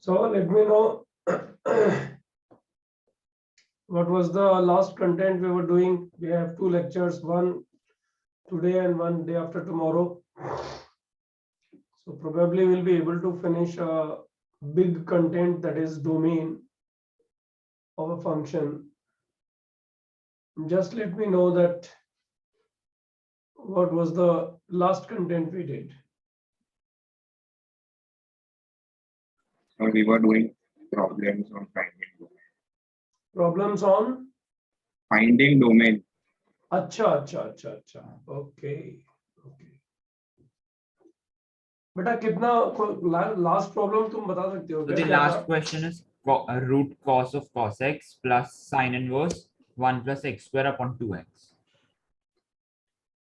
So let me know what was the last content we were doing. We have two lectures, one today and one day after tomorrow. So probably we'll be able to finish a big content, that is domain of a function. Just let me know that what was the last content we did. So we were doing problems on finding domain. Problems on Finding domain. अच्छा. Okay. बेटा कितना last problem तुम बता सकते हो So क्या? the last question is root cos of cos x plus sin inverse 1 plus x square upon 2x.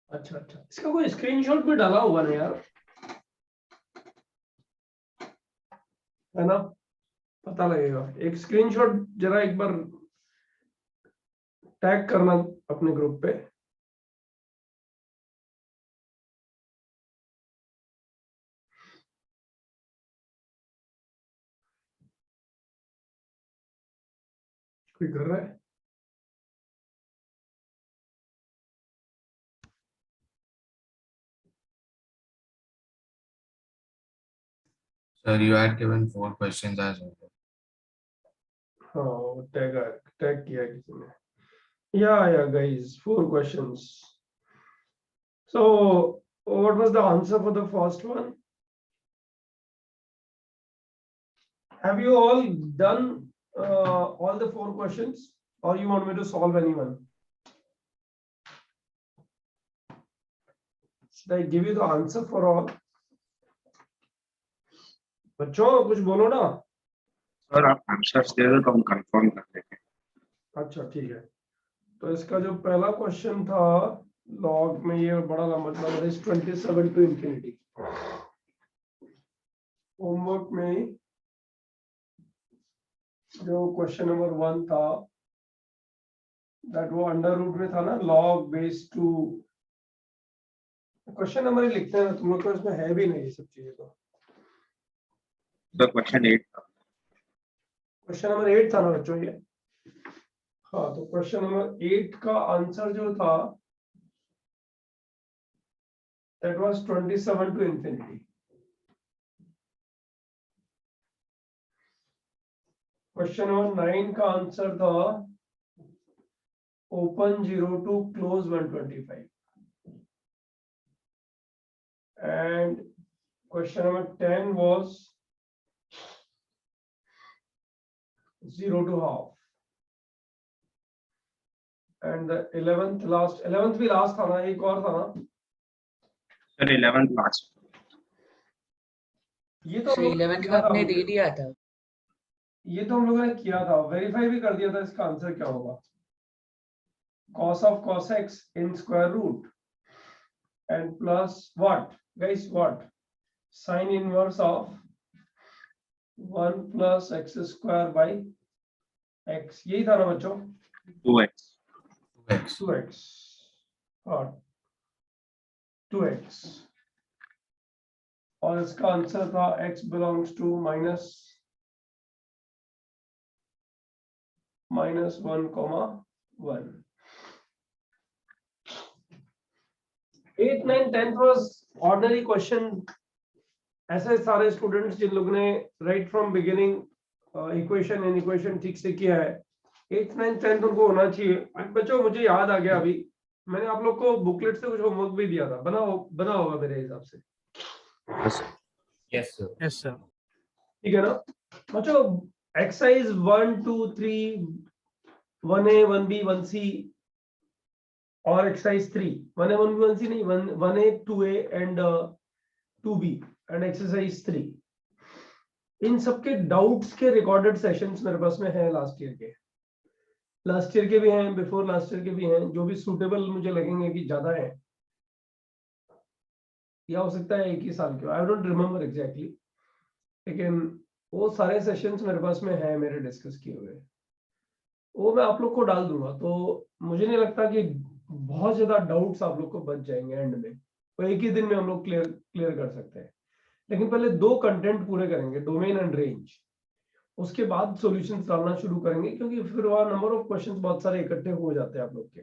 अच्छा इसका कोई स्क्रीनशॉट भी डाला हुआ ना यार, है ना? पता लगेगा। एक स्क्रीनशॉट जरा एक बार टैग करना अपने ग्रुप पे। कोई कर रहा है? Sir, you had given 4 questions as well. हाँ टैग किया किसी ने। Yeah, guys, 4 questions. So, what was the answer for the first one? Have you all done all the 4 questions, or you want me to solve anyone? Should I give you the answer for all? बच्चों कुछ बोलो ना। Sir आप answers दे दो तो हम confirm कर देंगे। अच्छा ठीक है, तो इसका जो पहला क्वेश्चन था लॉग में, ये बड़ा लंबा था, 27 टू इंफिनिटी। होमवर्क में जो क्वेश्चन नंबर 1 था, दैट वो अंडर रूट में था ना, log base two. Question number ही लिखते हैं ना, तुम लोग को इसमें है भी नहीं ये सब चीजें। तो क्वेश्चन 8 था। क्वेश्चन नंबर 8 था ना बच्चों ये? हाँ, तो क्वेश्चन नंबर 8 का आंसर जो था that was 27 to infinity. Question number 9 का आंसर था open 0 to close 125, and question number 10 was 0 to half, and the 11th भी लास्ट था ना, एक और था ना सर 11th लास्ट। ये तो हम लोगों ने 11th किया का आपने था, दे दिया था। ये तो हम लोगों ने किया था, वेरीफाई भी कर दिया था। इसका आंसर क्या होगा? cos of cos x in square root and plus what guys, what sin inverse of 1 plus x square by x, यही था ना बच्चों? 2x 2x और 2x, और इसका आंसर था x belongs to minus 1,1। 8, 9, 10 was ordinary question। ऐसे सारे स्टूडेंट्स जिन लोगों ने right from beginning equation and equation ठीक से किया है, 8, 9, 10 उनको होना चाहिए। बच्चों मुझे याद आ गया, अभी मैंने आप लोग को बुकलेट से कुछ होमवर्क भी दिया था, बना होगा मेरे हिसाब से। Yes, sir. ठीक है ना बच्चों? एक्सरसाइज 1, 2, 3, 1A, 1B, 1C और एक्सरसाइज 3, 1A, 1B, 1C नहीं, 1A, 2A and 2B and exercise 3, इन सबके डाउट्स के रिकॉर्डेड सेशंस मेरे पास में है। लास्ट ईयर के भी हैं, बिफोर लास्ट ईयर के भी हैं, जो भी सूटेबल मुझे लगेंगे कि ज्यादा है, या हो सकता है 1 ही साल के, आई डोंट रिमेम्बर एग्जैक्टली, लेकिन वो सारे सेशंस मेरे पास में है, मेरे डिस्कस किए हुए, वो मैं आप लोग को डाल दूंगा। तो मुझे नहीं लगता कि बहुत ज्यादा डाउट्स आप लोग को बच जाएंगे एंड में, तो एक ही दिन में हम लोग क्लियर कर सकते हैं। लेकिन पहले 2 कंटेंट पूरे करेंगे, डोमेन एंड रेंज। उसके बाद सॉल्यूशंस डालना शुरू करेंगे, क्योंकि फिर वहां नंबर ऑफ क्वेश्चंस बहुत सारे इकट्ठे हो जाते हैं आप लोग के।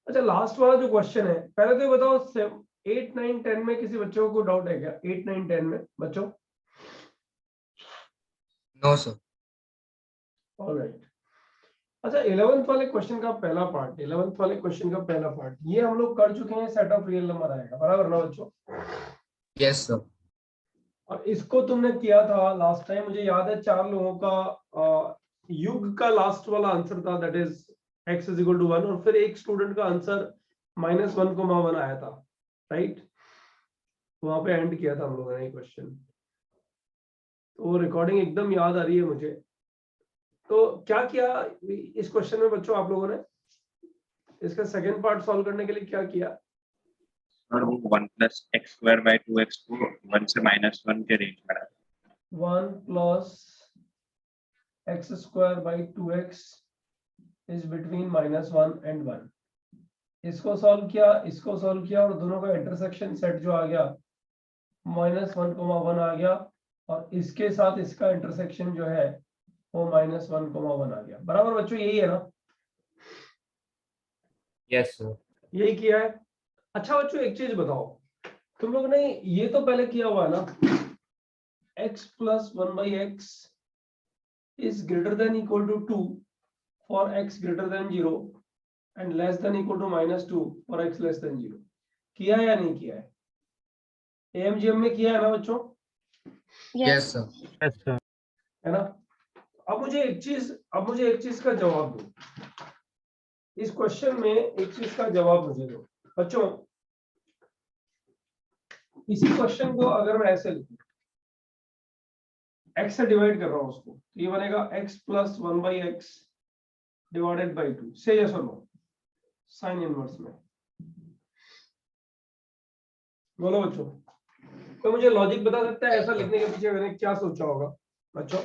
अच्छा, लास्ट वाला जो क्वेश्चन है, पहले तो ये बताओ 8, 9, 10 में किसी बच्चों को डाउट है क्या? 8, 9, 10 में बच्चों? No, sir. ऑलराइट। अच्छा, 11th वाले क्वेश्चन का पहला पार्ट, 11th वाले क्वेश्चन का पहला पार्ट ये हम लोग कर चुके हैं, सेट ऑफ रियल नंबर आएगा, बराबर ना बच्चों? Yes, sir. और इसको तुमने किया था लास्ट टाइम, मुझे याद है 4 लोगों का युग का लास्ट वाला आंसर था, that is x is equal to 1, और फिर एक स्टूडेंट का आंसर -1,1 आया था, राइट? वहां पे एंड किया था हम लोगों ने ये क्वेश्चन, तो रिकॉर्डिंग एकदम याद आ रही है मुझे। तो क्या किया इस क्वेश्चन में बच्चों आप लोगों ने? इसका सेकंड पार्ट सॉल्व करने के लिए क्या किया? और वो 1 plus x square by 2x को 1 से -1 के रेंज में रखा। 1 plus x square by 2x is between -1 and 1। इसको सॉल्व किया, इसको सॉल्व किया, और दोनों का इंटरसेक्शन सेट जो आ गया -1,1 आ गया, और इसके साथ इसका इंटरसेक्शन जो है वो -1,1 आ गया, बराबर बच्चों? यही है ना? Yes, sir. यही किया है। अच्छा बच्चों, एक चीज बताओ, तुम लोग ने ये तो पहले किया हुआ है ना, x plus 1/x is greater than equal to 2 for x greater than 0 and less than equal to -2 for x less than 0। किया है या नहीं किया है? AMGM में किया है ना बच्चों? Yes, sir. Yes, sir. है ना? अब मुझे एक चीज का जवाब दो, इस क्वेश्चन में एक चीज का जवाब मुझे दो बच्चों। इसी क्वेश्चन को अगर मैं ऐसे लिखूं, x से डिवाइड कर रहा हूं उसको, तो ये बनेगा x plus 1/x divided by 2। से yes or no? Sine inverse में बोलो बच्चों, तो मुझे लॉजिक बता सकता है ऐसा लिखने के पीछे मैंने क्या सोचा होगा बच्चों?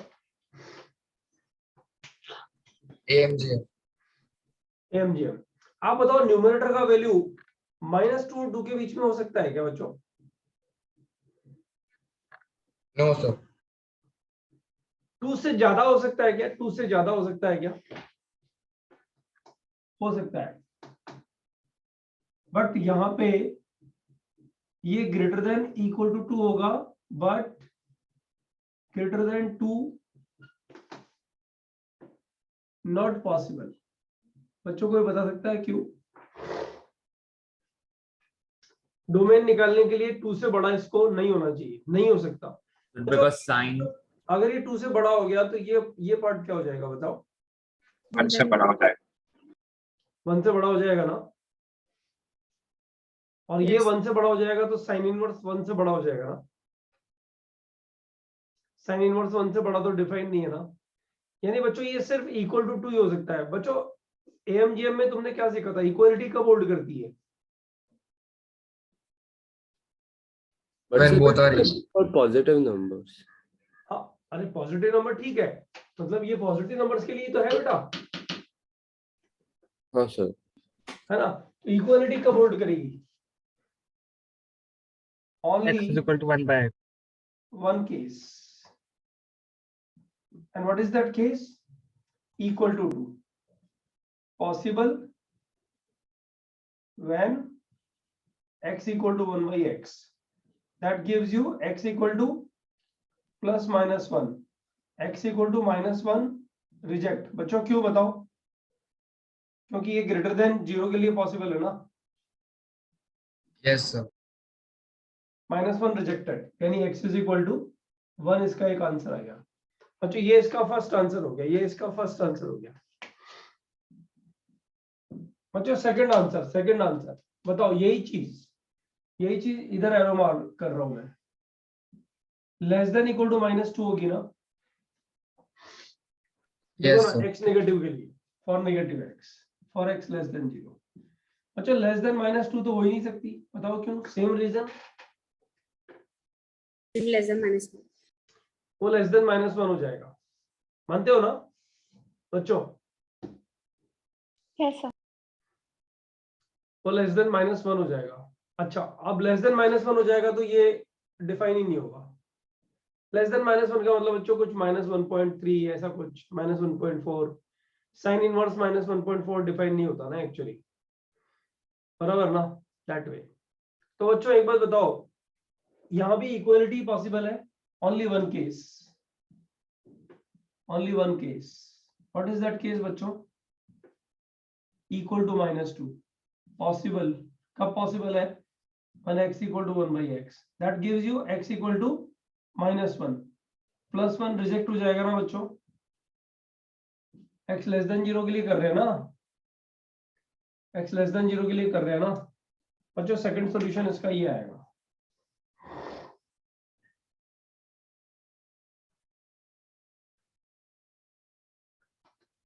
AMGM. AMGM। आप बताओ, न्यूमरेटर का वैल्यू -2 और 2 के बीच में हो सकता है क्या बच्चों? No, sir. 2 से ज्यादा हो सकता है क्या? 2 से ज्यादा हो सकता है क्या? हो सकता है, बट यहां पे ये ग्रेटर देन इक्वल टू 2 होगा, but greater than 2 not possible. बच्चों को ये बता सकता है क्यों? डोमेन निकालने के लिए 2 से बड़ा इसको नहीं होना चाहिए, नहीं हो सकता। Because sign. अगर ये 2 से बड़ा हो गया तो ये पार्ट क्या हो जाएगा बताओ? 1 से बड़ा होता है। 1 से बड़ा हो जाएगा ना, और ये 1 से बड़ा हो जाएगा तो साइन इनवर्स 1 से बड़ा हो जाएगा ना। साइन इनवर्स 1 से बड़ा तो डिफाइन नहीं है ना, यानी बच्चों ये सिर्फ इक्वल टू 2 ही हो सकता है। बच्चों AMGM में तुमने क्या सीखा था? इक्वालिटी कब होल्ड करती है? When both are equal. और पॉजिटिव नंबर्स। हाँ, अरे पॉजिटिव नंबर ठीक है, मतलब ये पॉजिटिव नंबर्स के लिए तो है बेटा, हाँ सर। है ना? तो इक्वालिटी कब होल्ड करेगी? X is only equal to 1 by x. one case, and what is that case? Equal to 2, possible when x equal to 1/x, that gives you x equal to plus -1, x equal to -1 reject. बच्चों क्यों बताओ? क्योंकि ये greater than 0 के लिए possible है ना। Yes, sir. -1 rejected, यानी x इज इक्वल टू 1 इसका एक आंसर आ गया। अच्छा, ये इसका फर्स्ट आंसर हो गया, ये इसका फर्स्ट आंसर हो गया। बच्चों सेकंड आंसर बताओ, यही चीज इधर एरो मार्क कर रहा हूं मैं, लेस देन इक्वल टू -2 होगी ना? Yes, देखो sir. ना, x नेगेटिव के लिए, for negative x, for x less then 0। अच्छा, लेस देन -2 तो हो ही नहीं सकती, बताओ क्यों? Same reason, less than -1। वो लेस देन -1 हो जाएगा, मानते हो ना बच्चों? Yes, sir। वो लेस देन -1 हो जाएगा। अच्छा, अब लेस देन -1 हो जाएगा तो ये डिफाइन ही नहीं होगा। लेस देन -1 का मतलब बच्चों कुछ -1.3 ऐसा कुछ -1.4 साइन इनवर्स -1.4 डिफाइन नहीं होता ना एक्चुअली, बराबर ना, दैट वे। तो बच्चों एक बात बताओ, यहां भी इक्वलिटी पॉसिबल है, only one case, only one case. What is that case बच्चों? Equal to -2 possible. कब पॉसिबल है? when x equal to 1/x, that gives you x equal to -1, +1 reject हो जाएगा ना बच्चों, x लेस देन 0 के लिए कर रहे हैं ना, x लेस देन 0 के लिए कर रहे हैं ना बच्चों। सेकंड सॉल्यूशन इसका ये आएगा।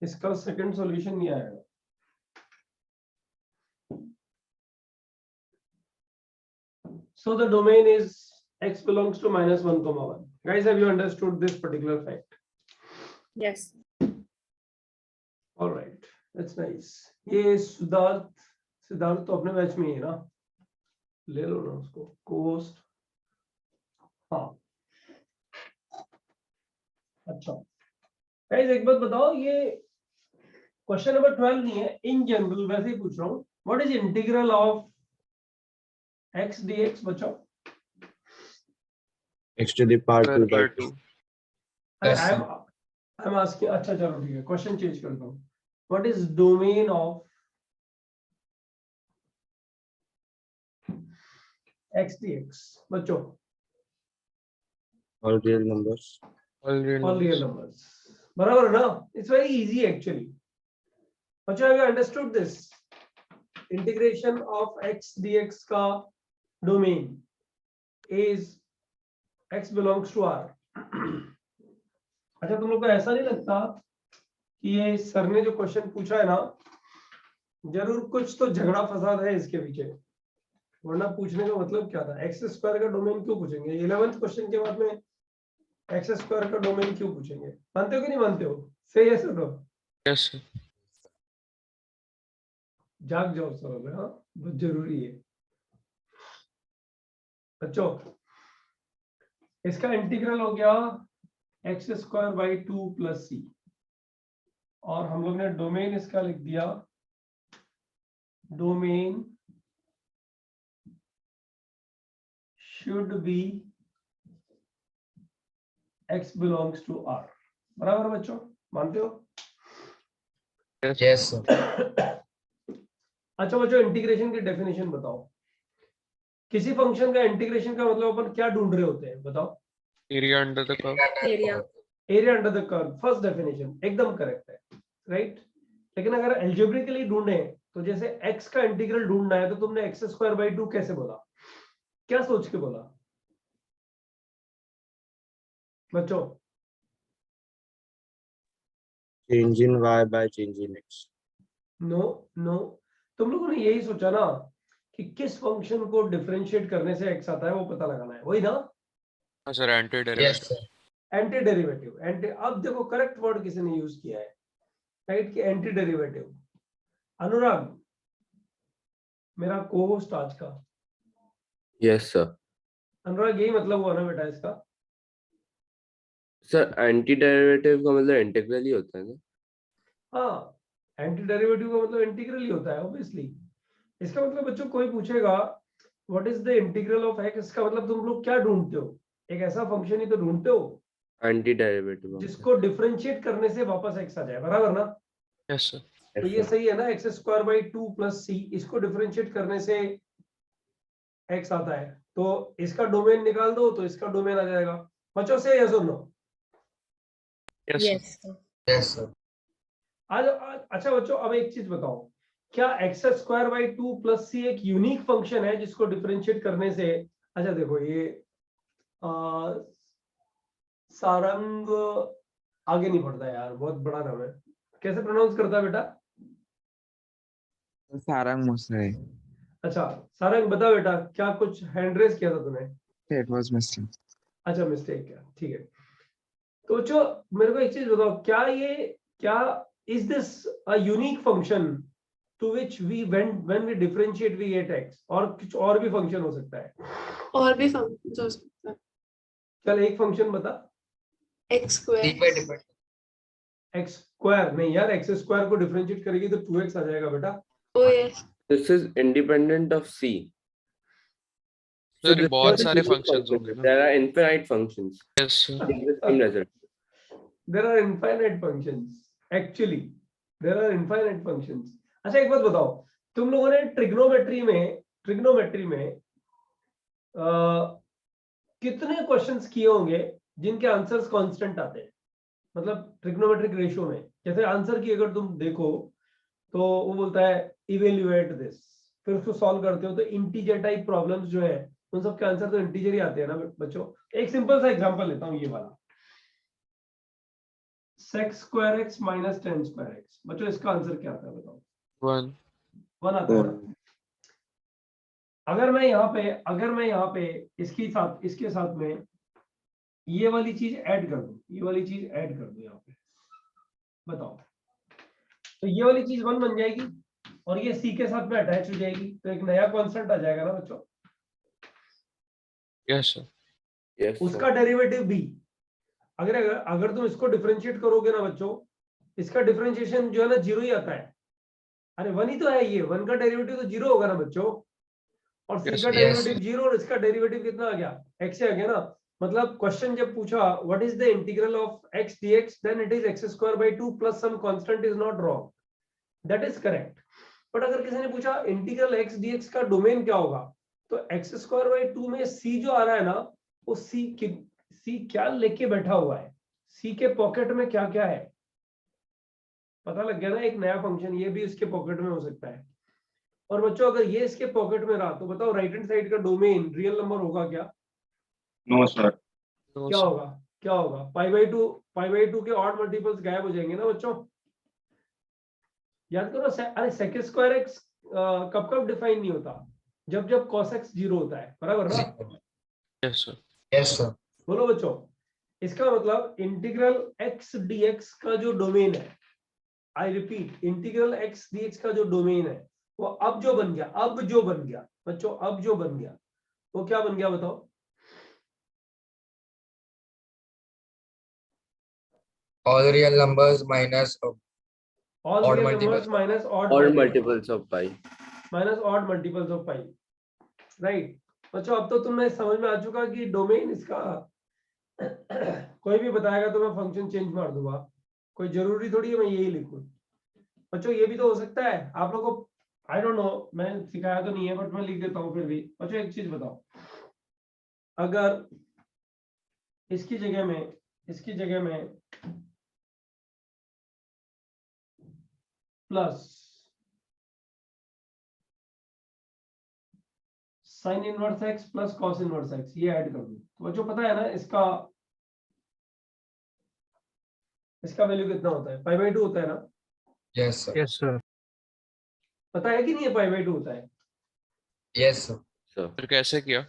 इसका सेकंड सॉल्यूशन ये आएगा। So the domain is x belongs to -1, 1. Guys, have you understood this particular fact? Yes. All right, that's nice. ये सिद्धार्थ तो अपने बैच में ही है ना, ले लो ना उसको कोस्ट। हाँ अच्छा गाइस, एक बात बताओ, ये क्वेश्चन नंबर 12 नहीं है, इन जनरल वैसे ही पूछ रहा हूँ। What is integral of x dx बच्चों? x to the power 2/2. Yes, I am asking, अच्छा चलो ठीक है, क्वेश्चन चेंज करता हूँ। What is domain of x dx बच्चों? All real numbers. all real All real numbers. numbers, बराबर ना? It's very easy actually. बच्चों, have you understood this? Integration of x dx का domain is x belongs to r. अच्छा, तुम लोग को ऐसा नहीं लगता कि ये सर ने जो क्वेश्चन पूछा है ना, जरूर कुछ तो झगड़ा फसाद है इसके पीछे, वरना पूछने का मतलब क्या था? एक्स स्क्वायर का डोमेन क्यों पूछेंगे? 11th क्वेश्चन के बाद में एक्स स्क्वायर का डोमेन क्यों पूछेंगे? मानते हो कि नहीं मानते हो? से यस और नो? Yes, sir. जाग जाओ सब, हाँ बहुत जरूरी है बच्चों। इसका इंटीग्रल हो गया x² / 2 + c, और हम लोग ने डोमेन इसका लिख दिया, domain should be x belongs to r, बराबर बच्चों, मानते हो? Yes, sir. अच्छा बच्चों, इंटीग्रेशन की डेफिनेशन बताओ। किसी फंक्शन का इंटीग्रेशन का मतलब अपन क्या ढूंढ रहे होते हैं बताओ? Area under the curve. Area. Area under the curve, first definition एकदम करेक्ट है, राइट। लेकिन अगर एल्जेब्रिकली ढूंढे तो जैसे x का इंटीग्रल ढूंढना है, तो तुमने x² / 2 कैसे बोला? क्या सोच के बोला बच्चों? Change in y by change in x. No, तुम लोगों ने यही सोचा ना कि किस फंक्शन को डिफरेंशिएट करने से x आता है वो पता लगाना है, वही ना? हाँ सर, antiderivative. Anti derivative. अब देखो करेक्ट वर्ड किसी ने यूज किया है, राइट, कि एंटी डेरिवेटिव। अनुराग मेरा को-होस्ट आज का, यस सर। अनुराग यही मतलब हुआ ना बेटा इसका? सर एंटी डेरिवेटिव का मतलब इंटीग्रल ही होता है ना? हाँ, एंटी डेरिवेटिव का मतलब इंटीग्रल ही होता है ऑब्वियसली। इसका मतलब बच्चों कोई पूछेगा what is the integral of x, इसका मतलब तुम लोग क्या ढूंढते हो? एक ऐसा फंक्शन ही तो ढूंढते हो एंटी डेरिवेटिव जिसको डिफरेंशिएट करने से वापस x आ जाए, बराबर ना? Yes, sir. तो ये सही है ना, x² / 2 + c, इसको डिफरेंशिएट करने से x आता है, तो इसका डोमेन निकाल दो तो इसका डोमेन आ जाएगा। बच्चों से यस और no? Yes, sir. Yes. sir. Yes, sir. आज अच्छा बच्चों, अब एक चीज बताओ, क्या x² / 2 + c एक यूनिक फंक्शन है जिसको डिफरेंशिएट करने से? अच्छा देखो, ये सारंग आगे नहीं पढ़ता यार, बहुत बड़ा नाम है, कैसे प्रोनाउंस करता है बेटा? Sarang Mosai. अच्छा सारंग बता बेटा, क्या कुछ हैंड रेस किया था तूने? It was mistake. अच्छा मिस्टेक किया, ठीक है। तो बच्चों मेरे को एक चीज बताओ, क्या is this a unique function to which we when we differentiate we get x, और कुछ और भी फंक्शन हो सकता है? और भी फंक्शन हो सकता है। चल एक फंक्शन बता। x square. एक्स स्क्वायर नहीं यार, एक्स स्क्वायर को डिफरेंशिएट करेगी तो 2x आ जाएगा बेटा। Oh yes. This is independent of C. Sir this बहुत is सारे a functions function. होंगे ना। There are infinite functions. Yes, sir. Give the same result. There are infinite functions. Actually, there are infinite functions. अच्छा एक बात बताओ, तुम लोगों ने ट्रिग्नोमेट्री में कितने क्वेश्चंस किए होंगे जिनके आंसर्स कांस्टेंट आते हैं? मतलब ट्रिग्नोमेट्रिक रेशियो में जैसे आंसर की अगर तुम देखो तो वो बोलता है इवेल्युएट दिस, फिर उसको सॉल्व करते हो तो इंटीजर टाइप प्रॉब्लम्स जो है उन सब के आंसर तो इंटीजर ही आते हैं ना बच्चों। एक सिंपल सा एग्जांपल लेता हूँ, ये वाला sec square x minus tan square x, बच्चों इसका आंसर क्या आता है बताओ? 1 आता है ना? अगर मैं यहाँ पे इसके साथ में ये वाली चीज ऐड कर दूं, यहाँ पे बताओ, तो ये वाली चीज 1 बन जाएगी और ये c के साथ में अटैच हो जाएगी, तो एक नया कांस्टेंट आ जाएगा ना बच्चों। Yes, sir. Yes. sir. उसका डेरिवेटिव b, अगर तुम इसको डिफरेंशिएट करोगे ना बच्चों, इसका डिफरेंशिएशन जो है ना 0 ही आता है। अरे 1 ही तो है, ये 1 का डेरिवेटिव तो 0 होगा ना बच्चों, और c Yes, का yes. डेरिवेटिव 0 और इसका डेरिवेटिव कितना आ गया? x आ गया ना। मतलब क्वेश्चन जब पूछा what is the integral of x dx, then it is x square by 2 plus some constant is not wrong, that is correct. But अगर किसी ने पूछा इंटीग्रल x dx का डोमेन क्या होगा, तो x स्क्वायर बाय 2 में c जो आ रहा है ना, वो c क्या लेके बैठा हुआ है, c के पॉकेट में क्या क्या है, पता लग गया ना? एक नया फंक्शन ये भी इसके पॉकेट में हो सकता है। और बच्चों अगर ये इसके पॉकेट में रहा तो बताओ राइट हैंड साइड का डोमेन रियल नंबर होगा क्या? No sir. No, क्या sir. होगा? क्या होगा? π/2 के ऑड मल्टीपल्स गायब हो जाएंगे ना बच्चों। याद करो, अरे sec स्क्वायर x कब डिफाइन नहीं होता? जब cos x 0 होता है, बराबर ना? Yes, sir. Yes, sir. बोलो बच्चों, इसका मतलब इंटीग्रल x dx का जो डोमेन है, I repeat, integral x dx का जो डोमेन है वो अब जो बन गया बच्चों, अब जो बन गया वो क्या बन गया बताओ? All real numbers minus all Odd real multiples. Numbers minus Odd odd multiples of pi. Minus odd multiples of pi, right? बच्चों अब तो तुम्हें समझ में आ चुका कि डोमेन इसका कोई भी बताएगा तो मैं फंक्शन चेंज मार दूंगा, कोई जरूरी थोड़ी है मैं यही लिखूं। बच्चों ये भी तो हो सकता है, आप लोगों को आई डोंट नो, मैं सिखाया तो नहीं है बट मैं लिख देता हूँ फिर भी। बच्चों एक चीज बताओ, अगर इसकी जगह में plus sine inverse x plus cos inverse x ये ऐड कर दूं, तो बच्चों पता है ना इसका वैल्यू कितना होता है? π/2 होता है ना? yes, sir. Yes, sir. पता है कि नहीं है π/2 होता है? Yes, sir. So फिर कैसे किया?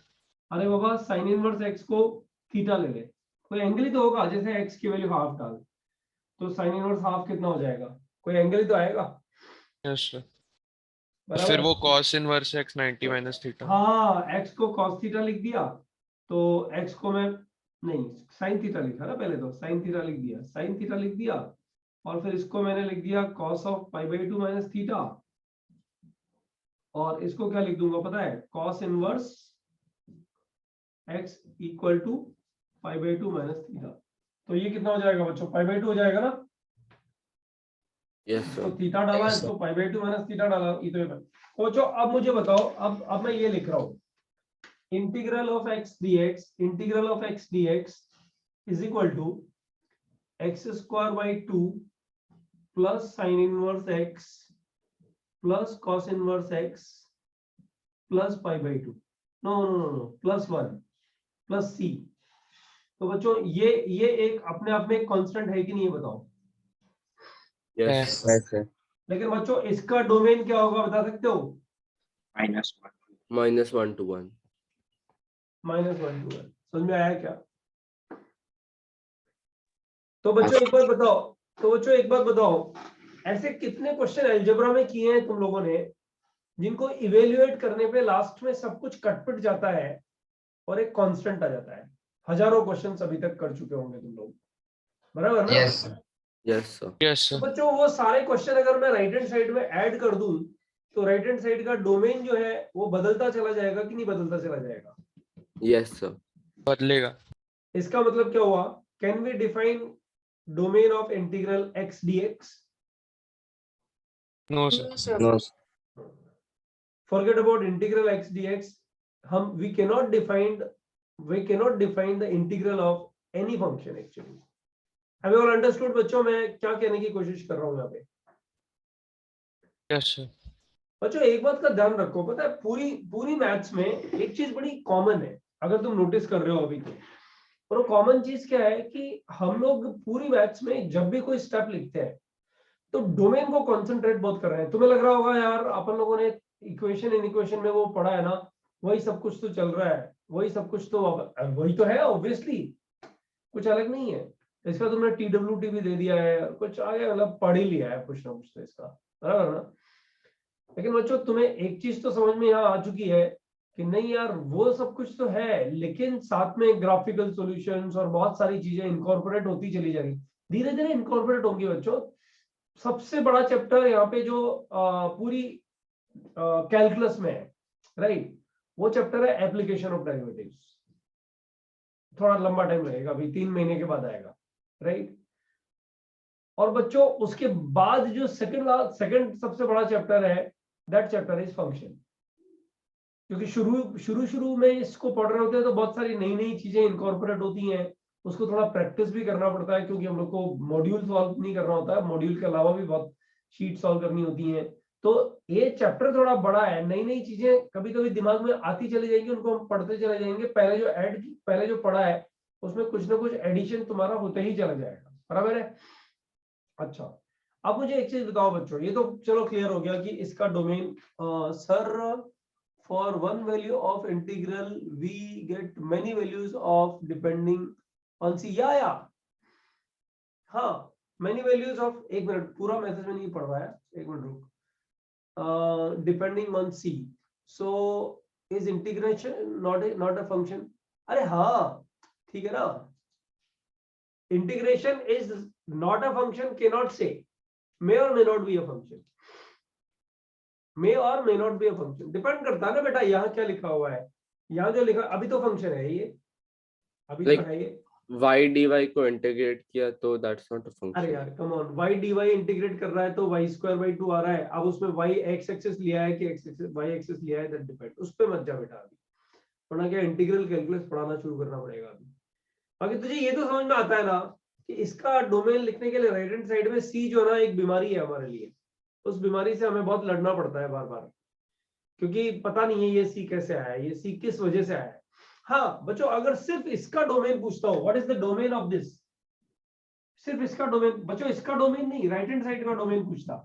अरे बाबा साइन इनवर्स एक्स को थीटा ले ले, कोई एंगल ही तो होगा, जैसे एक्स की वैल्यू हाफ डाल तो साइन इनवर्स हाफ कितना हो जाएगा? कोई एंगल ही तो आएगा, Yes, sir. बराबर? फिर वो cos inverse x 90 minus theta. हाँ, एक्स को cos थीटा लिख दिया, तो एक्स को मैं नहीं साइन थीटा लिखा ना, पहले तो साइन थीटा लिख दिया और फिर इसको मैंने लिख दिया cos ऑफ π/2 माइनस थीटा, और इसको क्या लिख दूंगा पता है? cos inverse x equal to π/2 minus theta. तो ये कितना हो जाएगा बच्चों? π/2 हो जाएगा ना? yes, sir. तो थीटा डाला, Yes, इसको π/2 माइनस थीटा डाला, ये तो बच्चों अब मुझे बताओ, अब मैं ये लिख रहा हूँ, integral of x dx is equal to x square by 2 plus sine inverse x plus cos inverse x plus π/2, no plus 1 plus c। तो बच्चों ये एक अपने आप में एक कांस्टेंट है कि नहीं, ये बताओ? Yes. Yes, sir. लेकिन बच्चों इसका डोमेन क्या होगा बता सकते हो? -1. -1 to 1. -1 to 1। समझ में आया क्या? तो बच्चों एक बात बताओ, ऐसे कितने क्वेश्चन अलजेब्रा में किए हैं तुम लोगों ने जिनको इवेल्युएट करने पे लास्ट में सब कुछ कटपिट जाता है और एक कांस्टेंट आ जाता है? हजारों क्वेश्चंस अभी तक कर चुके होंगे तुम लोग, बराबर ना? Yes sir. यस तो सर। बच्चों वो सारे क्वेश्चन अगर मैं राइट हैंड साइड में ऐड कर दूं तो राइट हैंड साइड का डोमेन जो है वो बदलता चला जाएगा कि नहीं बदलता चला जाएगा? Yes sir. बदलेगा। इसका मतलब क्या हुआ? Can we define domain of integral x dx? No sir. No, sir. No. Forget about integral x dx. हम we cannot define the integral of any function actually. Have you all understood बच्चों? मैं क्या कहने की कोशिश कर रहा हूँ यहाँ पे? Yes sir. बच्चों एक बात का ध्यान रखो, पता है पूरी मैथ्स में एक चीज बड़ी कॉमन है, अगर तुम नोटिस कर रहे हो अभी तो, और वो कॉमन चीज क्या है कि हम लोग पूरी मैथ्स में जब भी कोई स्टेप लिखते हैं तो डोमेन को कंसंट्रेट बहुत कर रहे हैं। तुम्हें लग रहा होगा यार अपन लोगों ने इक्वेशन इन इक्वेशन में वो पढ़ा है ना, वही सब कुछ तो चल रहा है, वही सब कुछ तो वही तो है, ऑब्वियसली कुछ अलग नहीं है इसका। तुमने TWT भी दे दिया है, कुछ आगे मतलब पढ़ ही लिया है कुछ ना कुछ तो इसका, बराबर ना? लेकिन बच्चों तुम्हें एक चीज तो समझ में यहाँ आ चुकी है कि नहीं यार वो सब कुछ तो है, लेकिन साथ में ग्राफिकल सॉल्यूशंस और बहुत सारी चीजें इनकॉर्पोरेट होती चली जाएगी, धीरे धीरे इनकॉर्पोरेट होंगी बच्चों। सबसे बड़ा चैप्टर यहाँ पे जो पूरी कैलकुलस में है, राइट, वो चैप्टर है एप्लीकेशन ऑफ डेरिवेटिव्स। थोड़ा लंबा टाइम लगेगा, अभी 3 महीने के बाद आएगा, राइट। और बच्चों उसके बाद जो सेकंड सबसे बड़ा चैप्टर है, दैट चैप्टर इज फंक्शन। क्योंकि शुरू में इसको पढ़ रहे होते हैं तो बहुत सारी नई नई चीजें इनकॉर्पोरेट होती हैं, उसको थोड़ा प्रैक्टिस भी करना पड़ता है, क्योंकि हम लोग को मॉड्यूल सॉल्व नहीं करना होता है, मॉड्यूल के अलावा भी बहुत शीट सॉल्व करनी होती हैं। तो ये चैप्टर थोड़ा बड़ा है, नई नई चीजें कभी कभी दिमाग में आती चली जाएंगी, उनको हम पढ़ते चले जाएंगे। पहले जो पढ़ा है उसमें कुछ ना कुछ एडिशन तुम्हारा होते ही चला जाएगा, बराबर है? अच्छा, अब मुझे एक चीज बताओ बच्चों, ये तो चलो क्लियर हो गया कि इसका domain, sir for one value of integral we get many values of depending on c, या हाँ many values of, एक मिनट पूरा मैसेज में नहीं पढ़ रहा है, एक मिनट रुक, depending on c, so is integration not a function? अरे हाँ ठीक है ना, integration is not a function, cannot say, may or may not be a function, may or may not be a function, depend करता है ना बेटा। यहाँ क्या लिखा हुआ है, यहाँ जो लिखा अभी तो फंक्शन है ये, अभी Like, तो है ये। y dy को इंटीग्रेट किया तो दैट्स नॉट अ अरे फंक्शन। यार come on, y dy integrate कर रहा है तो y²/2 आ रहा है। अब उसमें y x एक्सिस लिया है कि y एक्सिस लिया है, दैट डिपेंड, उस पे मत जा बेटा अभी, वरना क्या इंटीग्रल कैलकुलस पढ़ाना शुरू करना पड़ेगा अभी। बाकी तुझे ये तो समझ में आता है ना कि इसका डोमेन लिखने के लिए राइट हैंड साइड में c जो है ना एक बीमारी है हमारे लिए, उस बीमारी से हमें बहुत लड़ना पड़ता है बार बार, क्योंकि पता नहीं है ये सी कैसे आया है, ये सी किस वजह से आया है। हाँ बच्चों अगर सिर्फ इसका डोमेन पूछता हो, what is the domain of this, सिर्फ इसका डोमेन, बच्चों इसका डोमेन नहीं, राइट हैंड साइड का डोमेन पूछता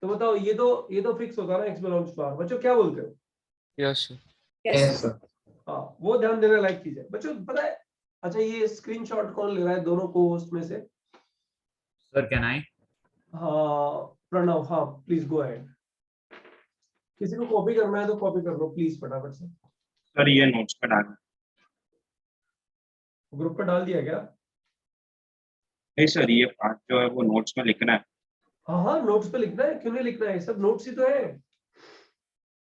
तो बताओ, ये तो फिक्स होता ना x बिलोंग्स टू r। बच्चों क्या बोलते हो? Yes sir. Yes. हाँ वो ध्यान देने लायक चीज है बच्चों, पता है। अच्छा ये स्क्रीनशॉट कौन ले रहा है दोनों को होस्ट में से? Sir, can I? हाँ प्रणव, हाँ प्लीज गो अहेड। किसी को कॉपी करना है तो कॉपी कर लो प्लीज फटाफट से। सर ये नोट्स पे डालना। ग्रुप पे डाल दिया क्या? नहीं सर, ये पार्ट जो है वो नोट्स में लिखना है। हाँ हाँ नोट्स पे लिखना है, क्यों नहीं लिखना है, सब नोट्स ही तो है।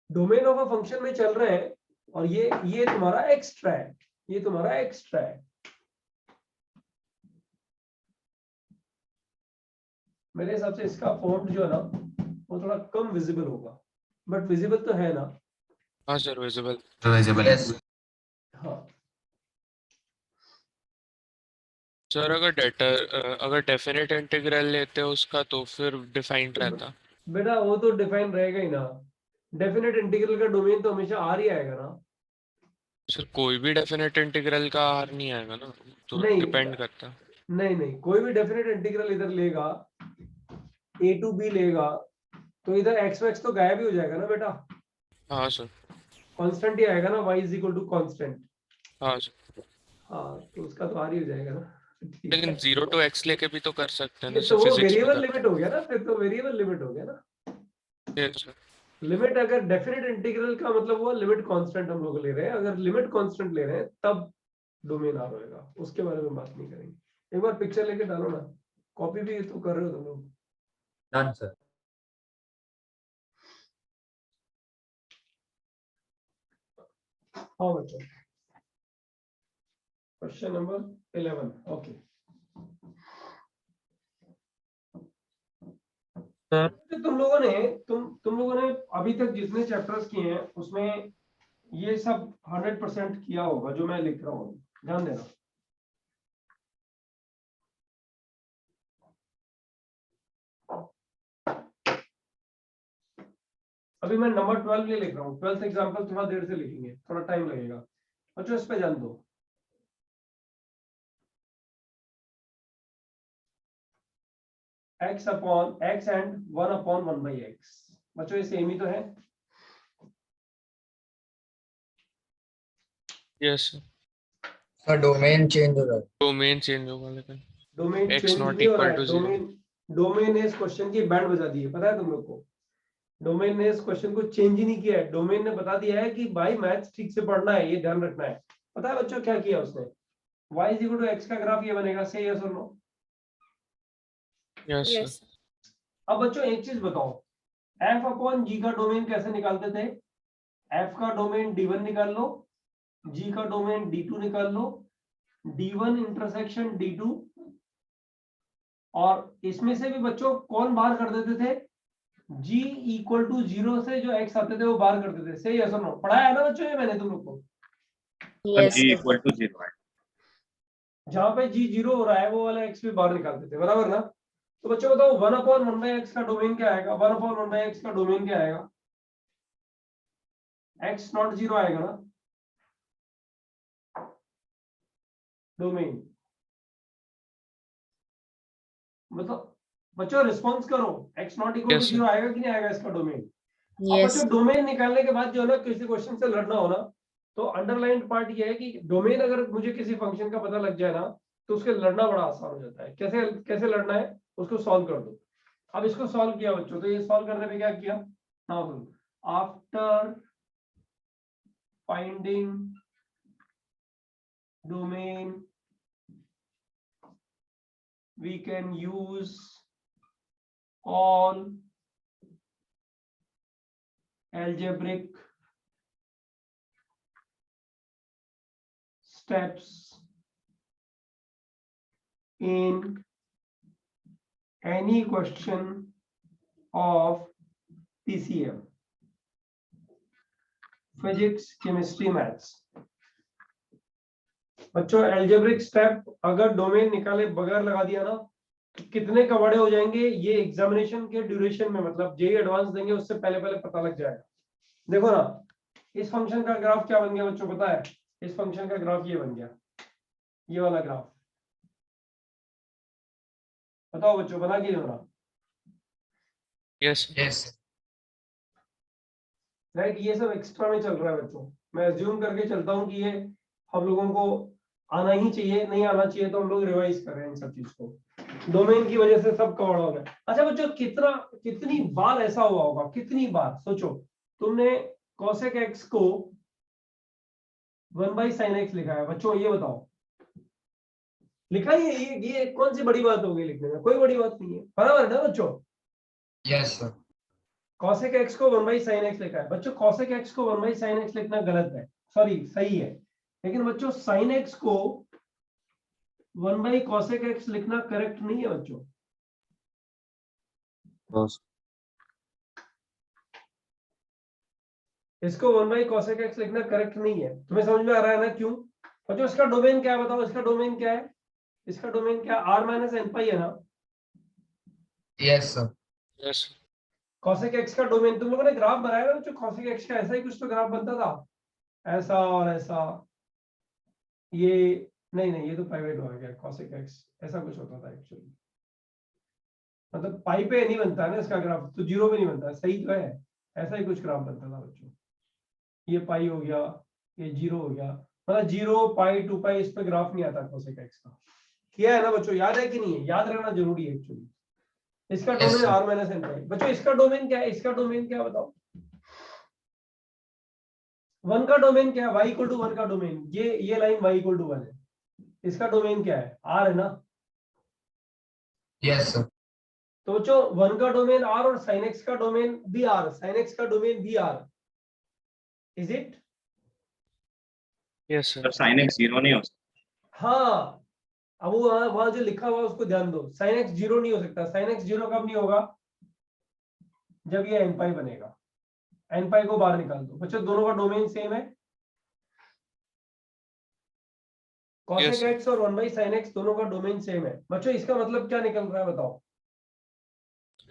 डोमेन ऑफ अ फंक्शन में चल रहे हैं और ये तुम्हारा एक्स्ट्रा है, ये तुम्हारा एक्स्ट्रा है। मेरे हिसाब से इसका फॉन्ट जो है ना वो थोड़ा कम विजिबल होगा, बट विजिबल तो है ना? हाँ सर विजिबल। Yes. हाँ सर अगर डेफिनेट इंटीग्रल लेते हो उसका तो फिर डिफाइंड रहता। बेटा वो तो डिफाइन रहेगा ही ना, डेफिनेट इंटीग्रल का डोमेन तो हमेशा आर ही आएगा ना। सर कोई भी डेफिनेट इंटीग्रल का आर नहीं आएगा ना, तो नहीं डिपेंड करता। नहीं, कोई भी डेफिनेट इंटीग्रल इधर लेगा, a to b लेगा तो इधर x तो गायब ही हो जाएगा ना बेटा, हाँ सर। कांस्टेंट ही आएगा ना, y is equal to constant. हाँ सर। हाँ तो उसका तो आर ही हो जाएगा ना। ठीक लेकिन है, 0 to x लेके भी तो कर सकते हैं ना ये सर, तो वो फिजिक्स में वेरिएबल करते लिमिट हो गया ना, फिर तो वेरिएबल लिमिट हो गया ना। हैं। Yes, sir. लिमिट अगर डेफिनेट इंटीग्रल का मतलब वो लिमिट कांस्टेंट हम लोग ले रहे हैं, अगर लिमिट कांस्टेंट ले रहे हैं तब डोमेन आर होएगा, उसके बारे में बात नहीं करेंगे। एक बार पिक्चर लेके डालो ना, कॉपी भी तो कर रहे हो तुम लोग। Done sir. हाँ बच्चों, क्वेश्चन नंबर 11। ओके सर तुम लोगों ने अभी तक जितने चैप्टर्स किए हैं उसमें ये सब 100% किया होगा जो मैं लिख रहा हूँ, ध्यान देना। अभी मैं नंबर 12 लिए लिख रहा हूँ, 12th एग्जाम्पल थोड़ा देर से लिखेंगे, थोड़ा टाइम लगेगा बच्चों, इस पे ध्यान दो। x upon x and 1 upon 1/x, बच्चों ये सेम ही तो है। यस सर डोमेन चेंज हो रहा है। डोमेन चेंज होगा लेकिन डोमेन x चेंज not नहीं हो रहा equal है, to 0. डोमेन ने इस क्वेश्चन की बैंड बजा दी है, पता है तुम लोग को। डोमेन ने इस क्वेश्चन को चेंज ही नहीं किया है, डोमेन ने बता दिया है कि भाई मैथ्स ठीक से पढ़ना है, ये ध्यान रखना है। पता है बच्चों क्या किया उसने, y = x का ग्राफ ये बनेगा, से यस और नो। Yes Yes. अब बच्चों एक चीज बताओ, f अपॉन g का डोमेन कैसे निकालते थे? f का डोमेन d1 निकाल लो, g का डोमेन d2 निकाल लो, d1 इंटरसेक्शन d2, और इसमें से भी बच्चों कौन बाहर कर देते थे? g = 0 से जो x आते थे वो बाहर करते थे, सही है सुनो, पढ़ाया है ना बच्चों ये मैंने तुम लोग को। Yes. g sir. = 0 है। जहां पे g 0 हो रहा है वो वाला x भी बाहर निकालते थे, बराबर ना। तो बच्चों बताओ 1/1/x का डोमेन क्या आएगा? 1/1/x का डोमेन क्या आएगा? x not 0 आएगा ना डोमेन। मतलब बच्चों रिस्पॉन्स करो, x not = Yes, sir. 0 आएगा कि नहीं आएगा इसका डोमेन? अब Yes. बच्चों डोमेन निकालने के बाद जो है ना, किसी क्वेश्चन से लड़ना हो ना, तो अंडरलाइंड पार्ट ये है कि डोमेन अगर मुझे किसी फंक्शन का पता लग जाए ना, तो उसके लड़ना बड़ा आसान हो जाता है। कैसे कैसे लड़ना है, उसको सॉल्व कर दो। अब इसको सॉल्व किया बच्चों, तो ये सॉल्व करने पे क्या किया? After finding domain we can use all algebraic steps in any question of PCM, physics, chemistry, maths। बच्चों एल्जेब्रिक स्टेप अगर डोमेन निकाले बगैर लगा दिया ना, तो कितने का बड़े हो जाएंगे ये एग्जामिनेशन के ड्यूरेशन में, मतलब जेई एडवांस देंगे उससे पहले पहले पता लग जाएगा। देखो ना, इस फंक्शन का ग्राफ क्या बन गया बच्चों पता है? इस फंक्शन का ग्राफ ये बन गया, ये वाला ग्राफ। बताओ बच्चों, बना के बना? यस यस राइट, ये सब एक्स्ट्रा में चल रहा है बच्चों, मैं अज्यूम करके चलता हूँ कि ये हम लोगों को आना ही चाहिए, नहीं आना चाहिए तो हम लोग रिवाइज कर रहे हैं इन सब चीज को। डोमेन की वजह से सब कवर हो गया। अच्छा बच्चों, कितनी बार ऐसा हुआ होगा, कितनी बार सोचो, तुमने cosec x को 1/sin x लिखा है बच्चों, ये बताओ लिखा ही है, ये कौन सी बड़ी बात होगी लिखने में? कोई बड़ी बात नहीं है, बराबर है ना बच्चों? Yes sir. cosec x को 1/sin x लिखा है बच्चों, cosec x को 1/sin x लिखना गलत है, सॉरी सही है, लेकिन बच्चों sin x को 1/cosec x लिखना करेक्ट नहीं है बच्चों। बस इसको 1/cosec x लिखना करेक्ट नहीं है, तुम्हें समझ में आ रहा है ना क्यों? बच्चों इसका डोमेन क्या है बताओ, इसका डोमेन क्या है? इसका डोमेन क्या r - n pi है ना? Yes sir. Yes cosec x का डोमेन तुम लोगों ने ग्राफ बनाया ना बच्चों, cosec x का ऐसा ही कुछ तो ग्राफ बनता था, ऐसा और ऐसा, ये नहीं ये तो पाइवेट हो गया, cosec x ऐसा कुछ होता था एक्चुअली, मतलब पाई पे नहीं बनता है ना इसका ग्राफ, तो जीरो पे नहीं बनता है, सही तो है, ऐसा ही कुछ ग्राफ बनता था बच्चों। ये पाई हो गया, ये जीरो हो गया, मतलब 0 पाई 2 पाई, इस पे ग्राफ नहीं आता cosec x का। किया है ना बच्चों, याद है कि नहीं है? याद रखना जरूरी है एक्चुअली। इसका Yes, domain sir. r - n pi। बच्चों इसका डोमेन क्या है? इसका डोमेन क्या है बताओ? वन का डोमेन क्या है? y इक्वल टू 1 का डोमेन, ये लाइन y इक्वल टू 1 है, इसका डोमेन क्या है? r है ना। Yes sir. तो बच्चों 1 का डोमेन r और sin x का डोमेन भी r, sin x का डोमेन भी r, is it? Yes sir sir. sin x 0 नहीं हो सकता। हाँ, अब वो वहां जो लिखा हुआ है उसको ध्यान दो। sin x 0 नहीं हो सकता। sin x 0 कब नहीं होगा? जब ये n पाई बनेगा। n पाई को बाहर निकाल दो बच्चों, दोनों का डोमेन सेम है। cosec Yes, sir. x और 1 by sin x दोनों का डोमेन सेम है बच्चों। इसका मतलब क्या निकल रहा है बताओ?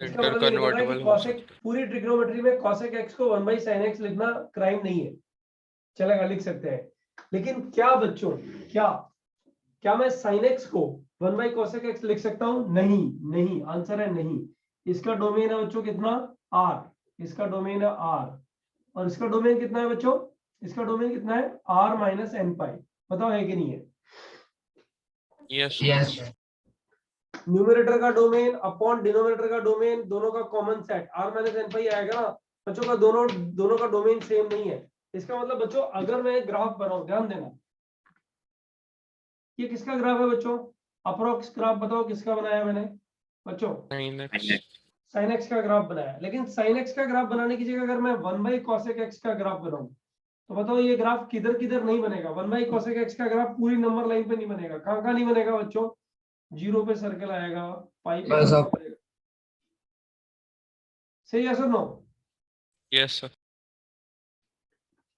इसका मतलब ये निकल रहा है कि इंटरकन्वर्टेबल हो cosec, पूरी ट्रिग्नोमेट्री में cosec x को 1 by sin x लिखना क्राइम नहीं है, चलेगा, लिख सकते हैं। लेकिन क्या बच्चों, क्या मैं sin x को 1 by cosec x लिख सकता हूं? नहीं, आंसर है नहीं। इसका डोमेन है बच्चों कितना? r, इसका डोमेन है r, और इसका डोमेन कितना है बच्चों? इसका डोमेन कितना है? r minus n pi. बताओ है कि नहीं है? Yes yes sir. न्यूमरेटर का डोमेन अपॉन डिनोमिनेटर का डोमेन, दोनों का common set r minus n pi आएगा ना बच्चों का। दोनों का डोमेन सेम नहीं है। इसका मतलब बच्चों अगर मैं ग्राफ बनाऊं, ध्यान देना, ये किसका ग्राफ है बच्चों? अप्रोक्स ग्राफ बताओ किसका बनाया मैंने बच्चों? sin x का ग्राफ बनाया। लेकिन sin x का ग्राफ बनाने की जगह अगर मैं 1 by cosec x का ग्राफ बनाऊं तो बताओ ये ग्राफ किधर किधर नहीं बनेगा? 1 by cosec x का ग्राफ पूरी नंबर लाइन पे नहीं बनेगा। कहां नहीं बनेगा बच्चों? 0 पे सर्कल आएगा, पाई पे बस सर्कल अब- बनेगा। सही है सर? No yes sir.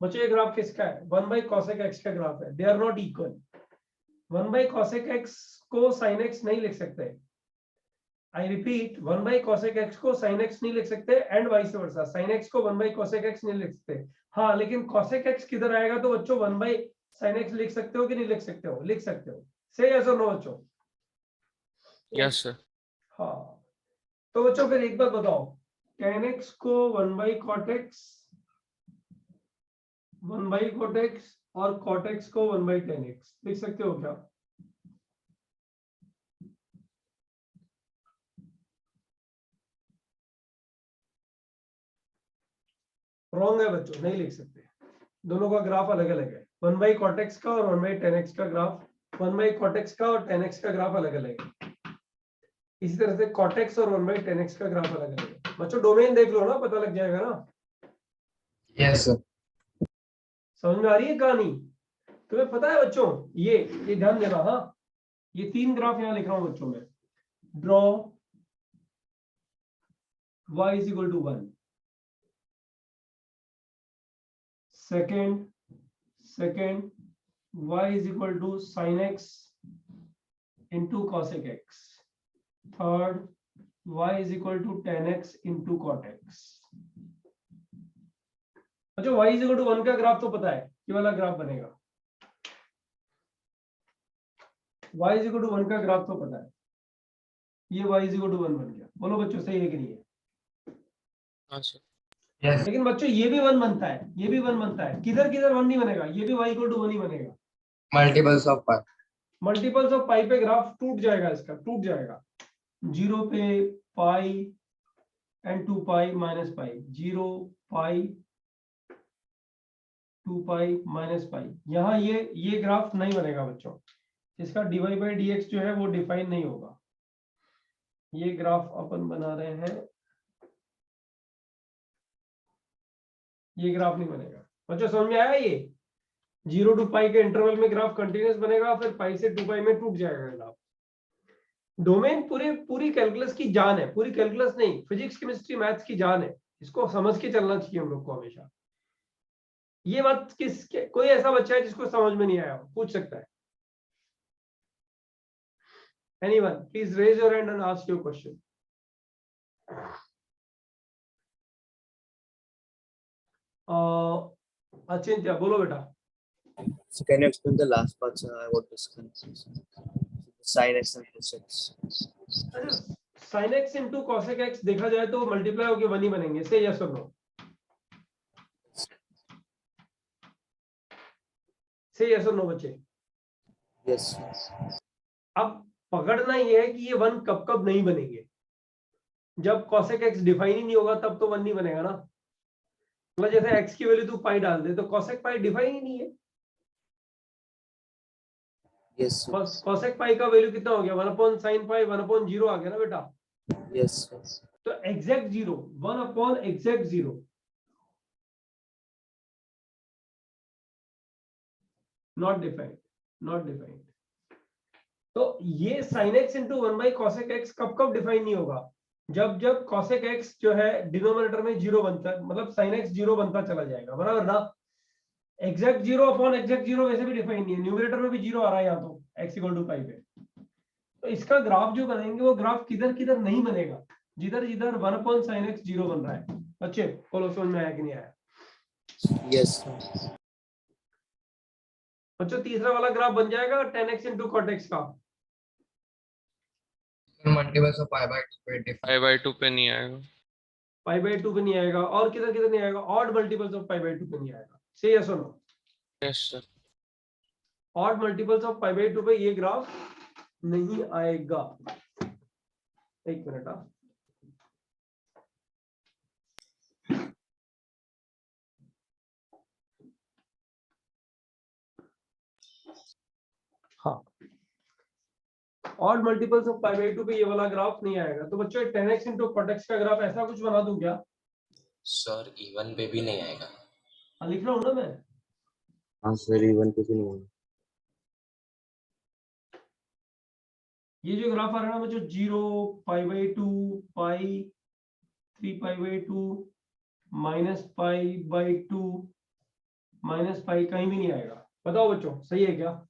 बच्चों ये ग्राफ किसका है? 1 by cosec x का ग्राफ है। They are not equal. 1 by cosec x को sin x नहीं लिख सकते। I repeat, 1 by cosec x को sin x नहीं लिख सकते and vice versa. sin x को 1 by cosec x नहीं लिख सकते। हाँ, लेकिन cosec x किधर आएगा तो बच्चों 1 by sin x लिख सकते हो कि नहीं लिख सकते हो? लिख सकते हो। सही है सर? नो बच्चों? Yes sir. हाँ, तो बच्चों फिर एक बात बताओ, tan x को 1 by cot x, 1 by cot x और cot x को 1 by tan x लिख सकते हो क्या? रॉन्ग है बच्चों, नहीं लिख सकते। दोनों का ग्राफ अलग अलग है। 1 by cot x का और 1 by tan x का ग्राफ, 1 by cot x का और tan x का ग्राफ अलग अलग है। इसी तरह से cot x और 1 by tan x का ग्राफ अलग अलग है। बच्चों डोमेन देख लो ना, पता लग जाएगा ना। Yes sir. समझ में आ रही है कहानी? तुम्हें पता है बच्चों, ये ध्यान देना। हाँ, ये 3 ग्राफ यहाँ लिख रहा हूं बच्चों में। Draw y is equal to 1, second y is equal to sin x into cosec x, third y is equal to tan x into cot x। अच्छा, y is equal to 1 का ग्राफ तो पता है, ये वाला ग्राफ बनेगा। y is equal to 1 का graph तो पता है, ये y is equal to 1 बन गया। बोलो बच्चों सही है कि नहीं है? हाँ सर। यस। लेकिन बच्चों ये भी 1 बनता है, ये भी 1 बनता है। किधर किधर 1 नहीं बनेगा? ये भी y equal to 1 ही बनेगा। Multiples of pi. Multiples of pi पे ग्राफ टूट जाएगा, इसका टूट जाएगा। 0 पे pi and 2 pi minus pi, 0 pi 2 pi minus pi. यहाँ ये ग्राफ नहीं बनेगा बच्चों। इसका dy by dx जो है वो डिफाइन नहीं होगा। ये ग्राफ अपन बना रहे हैं, ये ग्राफ नहीं बनेगा बच्चों। समझ में आया? ये 0 to पाई के इंटरवल में ग्राफ कंटिन्यूअस बनेगा, फिर पाई से 2 पाई में टूट जाएगा ग्राफ। डोमेन पूरी कैलकुलस की जान है। पूरी कैलकुलस नहीं, फिजिक्स केमिस्ट्री मैथ्स की जान है। इसको समझ के चलना चाहिए हम लोग को हमेशा। ये बात कोई ऐसा बच्चा है जिसको समझ में नहीं आया, पूछ सकता है। Anyone, please raise your hand and ask your question. अचिंत्य बोलो बेटा। So can you explain the last part, sir? I want to discuss sin x and cos x. sin x into cosec x देखा जाए तो multiply होके 1 ही बनेंगे। से yes और no? से यस और नो बच्चे? Yes. अब पकड़ना ये है कि ये 1 कब कब नहीं बनेंगे। जब cosec x डिफाइन ही नहीं होगा तब तो 1 नहीं बनेगा ना। मतलब जैसे x की वैल्यू तू पाई डाल दे तो cosec पाई डिफाइन ही नहीं है। Yes, sir. cosec पाई का वैल्यू कितना हो गया 1 अपॉन sin पाई 1 अपॉन 0 आ गया ना बेटा। Yes, sir. तो exact 0 1 upon exact 0 not defined, not defined. तो ये sin x into 1 by cosec x कब कब डिफाइन नहीं होगा? जब जब cosec x जो है डिनोमिनेटर में 0 बनता है, मतलब sin x 0 बनता चला जाएगा, बराबर ना। एग्जैक्ट 0 अपॉन एग्जैक्ट 0 वैसे भी डिफाइन नहीं है, न्यूमरेटर में भी 0 आ रहा है यहाँ तो x इक्वल टू पाई पे। तो इसका ग्राफ जो बनाएंगे वो ग्राफ किधर किधर नहीं बनेगा, जिधर जिधर 1 अपॉन sin x 0 बन रहा है। अच्छे बोलो, समझ में आया कि नहीं आया? Yes, sir. बच्चों तीसरा वाला ग्राफ बन जाएगा tan x into cot x का। Multiples of pi by 2 पे different. पाई बाय 2 पे नहीं आएगा। पाई बाय 2 पे नहीं आएगा, और किधर किधर नहीं आएगा? Odd multiples of pi by 2 पे नहीं आएगा। से यस और no? Yes sir. Odd multiples of pi by 2 पे ये ग्राफ नहीं आएगा। एक मिनट आप, हाँ odd multiples of pi by 2 पे ये वाला ग्राफ नहीं आएगा। तो बच्चों tan x into cot x का ग्राफ ऐसा कुछ बना दूं क्या? सर इवन पे भी नहीं आएगा। हाँ लिख रहा हूँ ना मैं। हाँ सर इवन पे भी नहीं आएगा। ये जो ग्राफ आ रहा है ना बच्चों 0 पाई by 2 pi 3 pi by 2 minus pi by 2 minus pi, कहीं भी नहीं आएगा। बताओ बच्चों सही है क्या?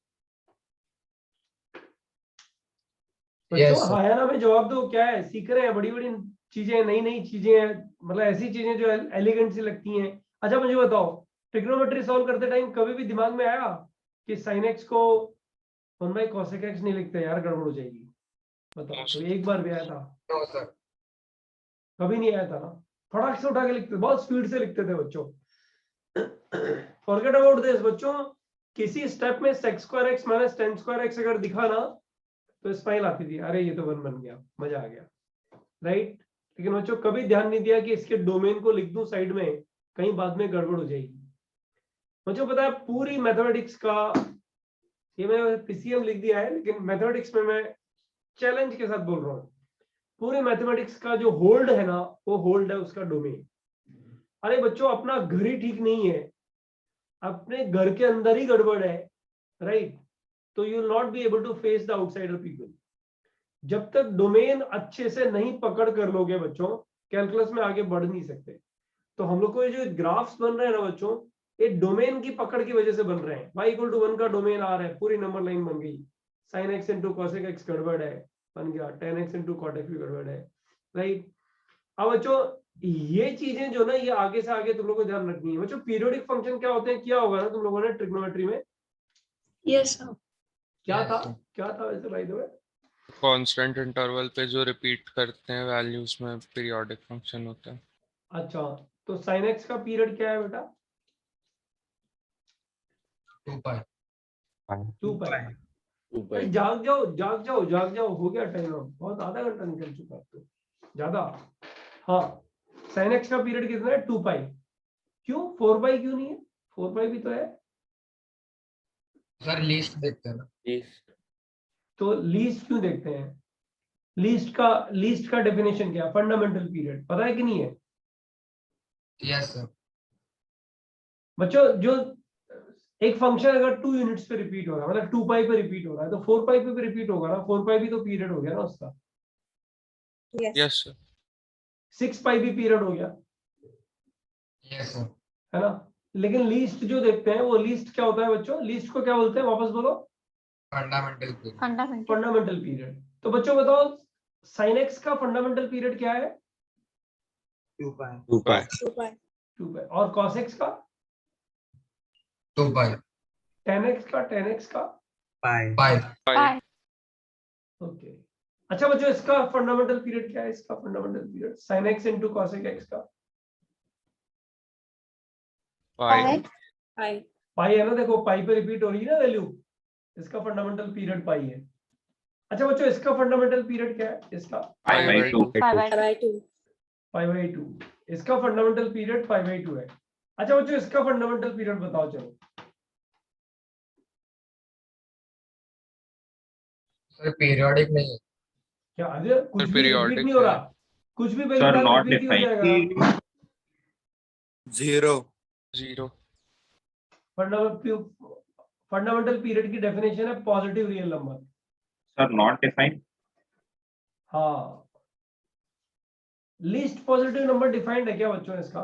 Yes, बच्चों sir. हाँ है ना, मैं जवाब दो। क्या है, सीख रहे हैं, बड़ी बड़ी चीजें, नई नई चीजें हैं, मतलब ऐसी चीजें जो एलिगेंट सी लगती हैं। अच्छा मुझे बताओ, ट्रिग्नोमेट्री सॉल्व करते टाइम कभी भी दिमाग में आया कि sin x को 1 बाई cosec x नहीं लिखते यार, गड़बड़ हो जाएगी? बताओ, तो एक बार भी आया था? No, sir. कभी नहीं आया था ना। फटाक से उठा के लिखते, बहुत स्पीड से लिखते थे बच्चों। फॉरगेट अबाउट दिस बच्चों, किसी स्टेप में sec square x minus tan square x अगर दिखा ना तो स्माइल आती थी, अरे ये तो 1 बन गया, मजा आ गया, राइट। लेकिन बच्चों कभी ध्यान नहीं दिया कि इसके डोमेन को लिख दूं साइड में, कहीं बाद में गड़बड़ हो जाएगी। बच्चों पता है पूरी मैथमेटिक्स का, ये मैंने पीसीएम लिख दिया है लेकिन मैथमेटिक्स में मैं चैलेंज के साथ बोल रहा हूँ, पूरे मैथमेटिक्स का जो होल्ड है ना, वो होल्ड है उसका डोमेन। अरे बच्चों अपना घर ही ठीक नहीं है, अपने घर के अंदर ही गड़बड़ है, राइट, तो you will not be able to face the outsider people. जब तक डोमेन अच्छे से नहीं पकड़ कर लोगे बच्चों, कैलकुलस में आगे बढ़ नहीं सकते। तो हम लोग को ये जो ग्राफ्स बन रहे हैं ना बच्चों, ये डोमेन की पकड़ की वजह से बन रहे हैं। y इक्वल टू 1 का डोमेन आ रहा है, पूरी नंबर लाइन बन गई। sin x into cosec x गड़बड़ है, बन गया। tan x into cot x भी गड़बड़ है, राइट। अब बच्चों ये चीजें जो ना, ये आगे से आगे तुम लोग को ध्यान रखनी है। बच्चों पीरियोडिक फंक्शन क्या होते हैं, क्या होगा ना तुम लोगों ने ट्रिग्नोमेट्री में? Yes, sir. क्या था, क्या था वैसे by the way? Constant interval पे जो रिपीट करते हैं वैल्यूज में पीरियोडिक फंक्शन होता है। अच्छा, तो sin x का पीरियड क्या है बेटा? 2 pi. 2 पाई। 2 by जाग जाओ जाग जाओ जाग जाओ, हो गया टाइम, अब बहुत, आधा घंटा निकल चुका है तो ज्यादा। हाँ sin x का पीरियड कितना है? 2 पाई। क्यों 4 पाई क्यों नहीं है? 4 पाई भी तो है। Sir, least देखते हैं ना. least तो लीस्ट क्यों देखते हैं? लीस्ट का डेफिनेशन क्या? फंडामेंटल पीरियड, पता है कि नहीं है Yes, sir. बच्चों? जो एक फंक्शन अगर 2 यूनिट्स पे रिपीट हो रहा है, मतलब 2 पाई पे रिपीट हो रहा है, तो 4 पाई पे भी रिपीट होगा ना। 4 पाई भी तो पीरियड हो गया ना उसका। Yes. Yes sir. 6 पाई भी पीरियड हो गया, Yes, sir. है ना। लेकिन लीस्ट जो देखते हैं, वो लीस्ट क्या होता है बच्चों? लीस्ट को क्या बोलते हैं, वापस बोलो? Fundamental period. Fundamental. Fundamental period. तो बच्चों बताओ sin x का फंडामेंटल पीरियड क्या है? 2 pi. 2 pi 2 pi. 2 पाई। और cos x का? 2 pi. tan x का? Pi. Pi. Pi. ओके। अच्छा बच्चों इसका फंडामेंटल पीरियड क्या है? इसका fundamental period sin x into cosec x का पाई। Pi. पाई है ना, देखो पाई पे रिपीट हो रही है ना वैल्यू, इसका फंडामेंटल पीरियड पाई है। अच्छा बच्चों इसका फंडामेंटल पीरियड क्या है? इसका Pi by 2. Pi by 2. Pi by 2। इसका फंडामेंटल पीरियड पाई बाई 2 है। अच्छा बच्चों इसका फंडामेंटल पीरियड बताओ चलो। सर पीरियोडिक नहीं है। क्या अरे कुछ भी रिपीट periodic नहीं हो है। रहा, कुछ भी पहली Sir, बार not रिपीट ही हो defined. जाएगा। 0. 0. फंडामेंटल पीरियड की डेफिनेशन है positive real number. Sir, not defined. हाँ, लीस्ट पॉजिटिव नंबर डिफाइंड है क्या बच्चों इसका?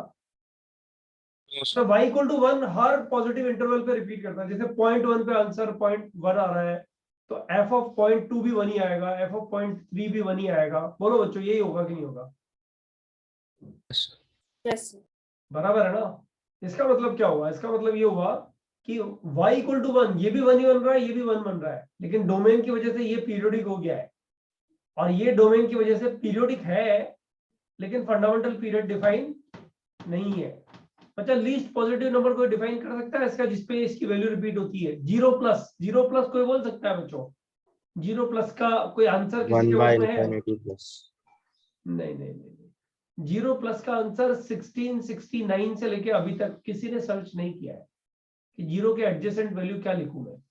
No, तो sir. y इक्वल टू 1 हर पॉजिटिव इंटरवल पे रिपीट करता है। जैसे 0.1 पे आंसर 0.1 आ रहा है तो f ऑफ 0.2 भी 1 ही आएगा, f ऑफ 0.3 भी 1 ही आएगा। बोलो बच्चों यही होगा कि नहीं होगा? Yes, sir. Yes, sir. बराबर है ना? इसका मतलब क्या हुआ? इसका मतलब ये हुआ कि y इक्वल टू 1, ये भी 1 ही बन रहा है, ये भी 1 बन रहा है, लेकिन डोमेन की वजह से ये पीरियोडिक हो गया है और ये डोमेन की वजह से पीरियोडिक है लेकिन फंडामेंटल पीरियड डिफाइन नहीं है। अच्छा, लीस्ट पॉजिटिव नंबर कोई डिफाइन कर सकता है इसका जिसपे इसकी वैल्यू रिपीट होती है? 0+, कोई बोल सकता है बच्चों? 0+ का कोई आंसर किसी 1 के by उसमें है? infinity plus. नहीं नहीं नहीं, 0+ का आंसर 1669 से लेके अभी तक किसी ने सर्च नहीं किया है कि 0 के एडजेसेंट वैल्यू क्या लिखूं मैं।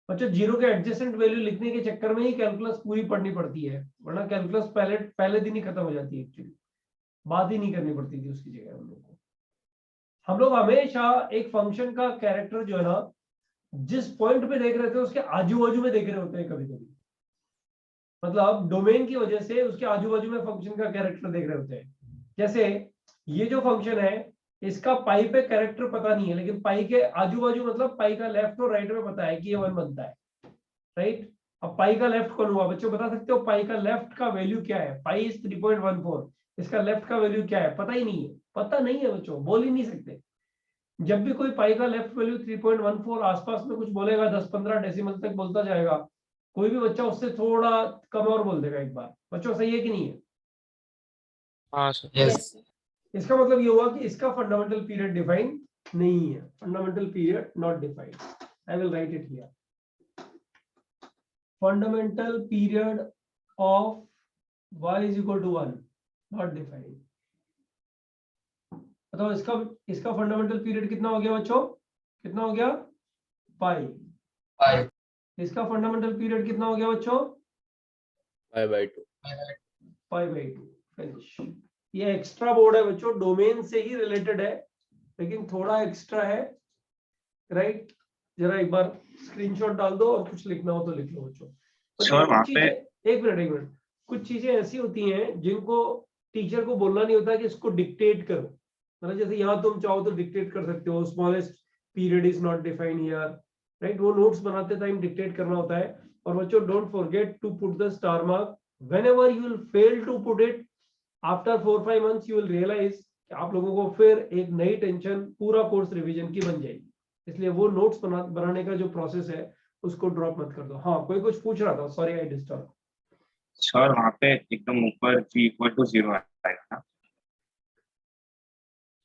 बच्चों 0 के एडजेसेंट वैल्यू लिखने के चक्कर में ही कैलकुलस पूरी पढ़नी पड़ती है, वरना कैलकुलस पहले दिन ही खत्म हो जाती है। एक्चुअली बात ही नहीं करनी पड़ती थी उसकी जगह हम लोग को। हम लोग हमेशा एक फंक्शन का कैरेक्टर जो है ना, जिस पॉइंट पे देख रहे थे उसके आजू बाजू में देख रहे होते हैं कभी कभी। मतलब डोमेन की वजह से उसके आजू बाजू में फंक्शन का कैरेक्टर देख रहे होते हैं। जैसे ये जो फंक्शन है इसका पाई पे कैरेक्टर पता नहीं है, लेकिन पाई के आजू बाजू मतलब पाई का लेफ्ट और राइट में पता है कि ये 1 बनता है, राइट? अब पाई का लेफ्ट कौन हुआ बच्चों? बता सकते हो पाई का लेफ्ट का वैल्यू क्या है? पाई इज 3.14, इसका लेफ्ट का वैल्यू क्या है? पता ही नहीं है, पता नहीं है बच्चों, बोल ही नहीं सकते। जब भी कोई पाई का लेफ्ट वैल्यू 3.14 आसपास में कुछ बोलेगा, 10-15 डेसिमल तक बोलता जाएगा, कोई भी बच्चा उससे थोड़ा कम और बोल देगा एक बार। बच्चों सही है कि नहीं है? हाँ सर। Yes Yes, sir. इसका मतलब ये हुआ कि इसका फंडामेंटल पीरियड डिफाइन नहीं है। Fundamental period not defined. I will write it here. Fundamental period of y is equal to 1 not defined. बताओ इसका फंडामेंटल पीरियड कितना हो गया बच्चों? कितना हो गया? पाई। 5 इसका फंडामेंटल पीरियड कितना हो गया बच्चों? Pi by 2. π/2। फिनिश। ये एक्स्ट्रा बोर्ड है बच्चों, डोमेन से ही रिलेटेड है लेकिन थोड़ा एक्स्ट्रा है, राइट? जरा एक बार स्क्रीनशॉट डाल दो और कुछ लिखना हो तो लिख लो बच्चों। सर वहाँ पे एक मिनट, कुछ चीजें ऐसी होती हैं जिनको टीचर को बोलना नहीं होता कि इसको डिक्टेट करो। मतलब जैसे यहाँ तुम चाहो तो डिक्टेट कर सकते हो, smallest period is not defined here, right? वो नोट्स बनाते टाइम डिक्टेट करना होता है। और बच्चों don't forget to put the star mark whenever you will fail to put it. After 4-5 months you will realize कि आप लोगों को फिर एक नई टेंशन पूरा कोर्स रिवीजन की बन जाएगी। इसलिए वो नोट्स बनाने का जो प्रोसेस है उसको ड्रॉप मत कर दो। हाँ, कोई कुछ पूछ रहा था, सॉरी आई डिस्टर्ब। सर वहाँ पे एकदम ऊपर g = 0 आएगा ना?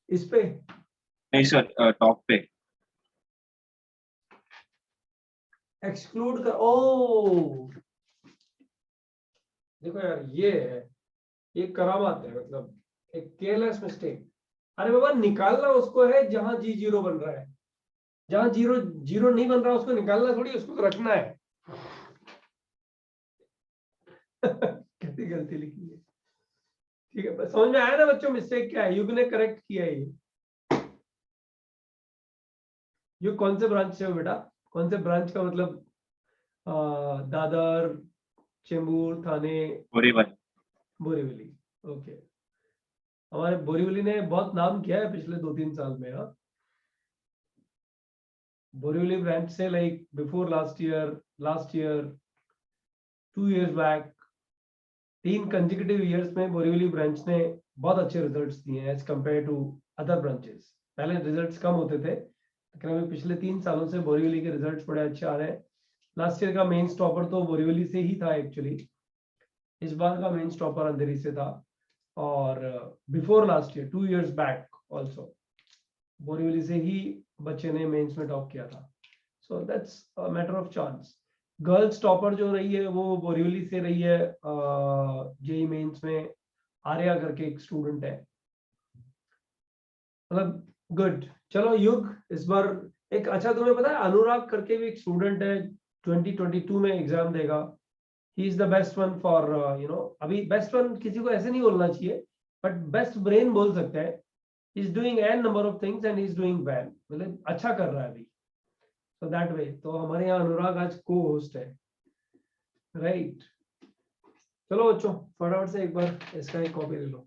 इस पे नहीं सर, टॉप पे। एक्सक्लूड कर, ओ देखो यार ये है, ये करामात है, मतलब एक केयरलेस मिस्टेक। अरे बाबा निकालना उसको है जहां जी 0 बन रहा है, जहां 0 नहीं बन रहा उसको निकालना थोड़ी, उसको तो रखना है। कैसी गलती लिखी है। ठीक है, बस समझ में आया ना बच्चों मिस्टेक क्या है? युग ने करेक्ट किया है ये। युग कौन से ब्रांच से हो बेटा? कौन से ब्रांच का मतलब? दादर, चेंबूर, थाने, बोरीवली। ओके, हमारे बोरीवली ने बहुत नाम किया है पिछले 2-3 साल में। हाँ, बोरीवली ब्रांच से like before last year 2 years बैक, 3 कंसेक्यूटिव ईयर्स में बोरीवली ब्रांच ने बहुत अच्छे रिजल्ट्स दिए हैं as compare to other branches. पहले रिजल्ट्स कम होते थे लेकिन अभी पिछले 3 सालों से बोरीवली के रिजल्ट्स बड़े अच्छे आ रहे हैं। लास्ट ईयर का मेन स्टॉपर तो बोरीवली से ही था एक्चुअली, इस बार का मेन स्टॉपर अंधेरी से था। और before last year 2 years back also Borivali से ही बच्चे ने मेंस में टॉप किया था। So that's a matter of chance. Girls topper जो रही है वो बोरीवली से रही है, जेई मेंस में आर्या करके एक स्टूडेंट है। मतलब गुड। चलो युग इस बार एक अच्छा, तुम्हें पता है अनुराग करके भी एक स्टूडेंट है 2022 में एग्जाम देगा। He is the best one for अभी बेस्ट वन किसी को ऐसे नहीं बोलना चाहिए, बट बेस्ट ब्रेन बोल सकते हैं। He is doing an number of things and he is doing well, मतलब अच्छा कर रहा है अभी। सो दैट वे तो हमारे यहाँ अनुराग आज को होस्ट है, राइट। चलो बच्चों फटाफट से एक बार इसका एक कॉपी ले लो।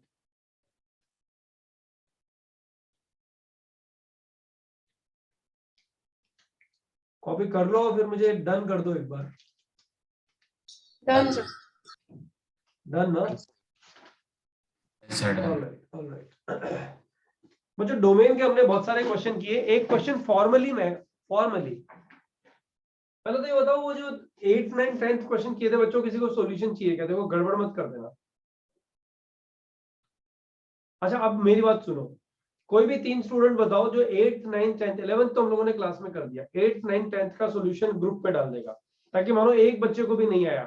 कॉपी कर लो फिर मुझे डन कर दो एक बार। Done, sir. डन ना? Yes, sir, done. ऑलराइट। मुझे डोमेन के हमने बहुत सारे क्वेश्चन किए। एक क्वेश्चन फॉर्मली पहले तो ये बताओ, वो जो 8th 9th 10th क्वेश्चन किए थे बच्चों, किसी को सॉल्यूशन चाहिए क्या? देखो गड़बड़ मत कर देना। अच्छा अब मेरी बात सुनो, कोई भी 3 स्टूडेंट बताओ जो 8th 9th 10th 11th तो हम लोगों ने क्लास में कर दिया, 8th 9th 10th का सॉल्यूशन ग्रुप पे डाल देगा, ताकि मानो एक बच्चे को भी नहीं आया।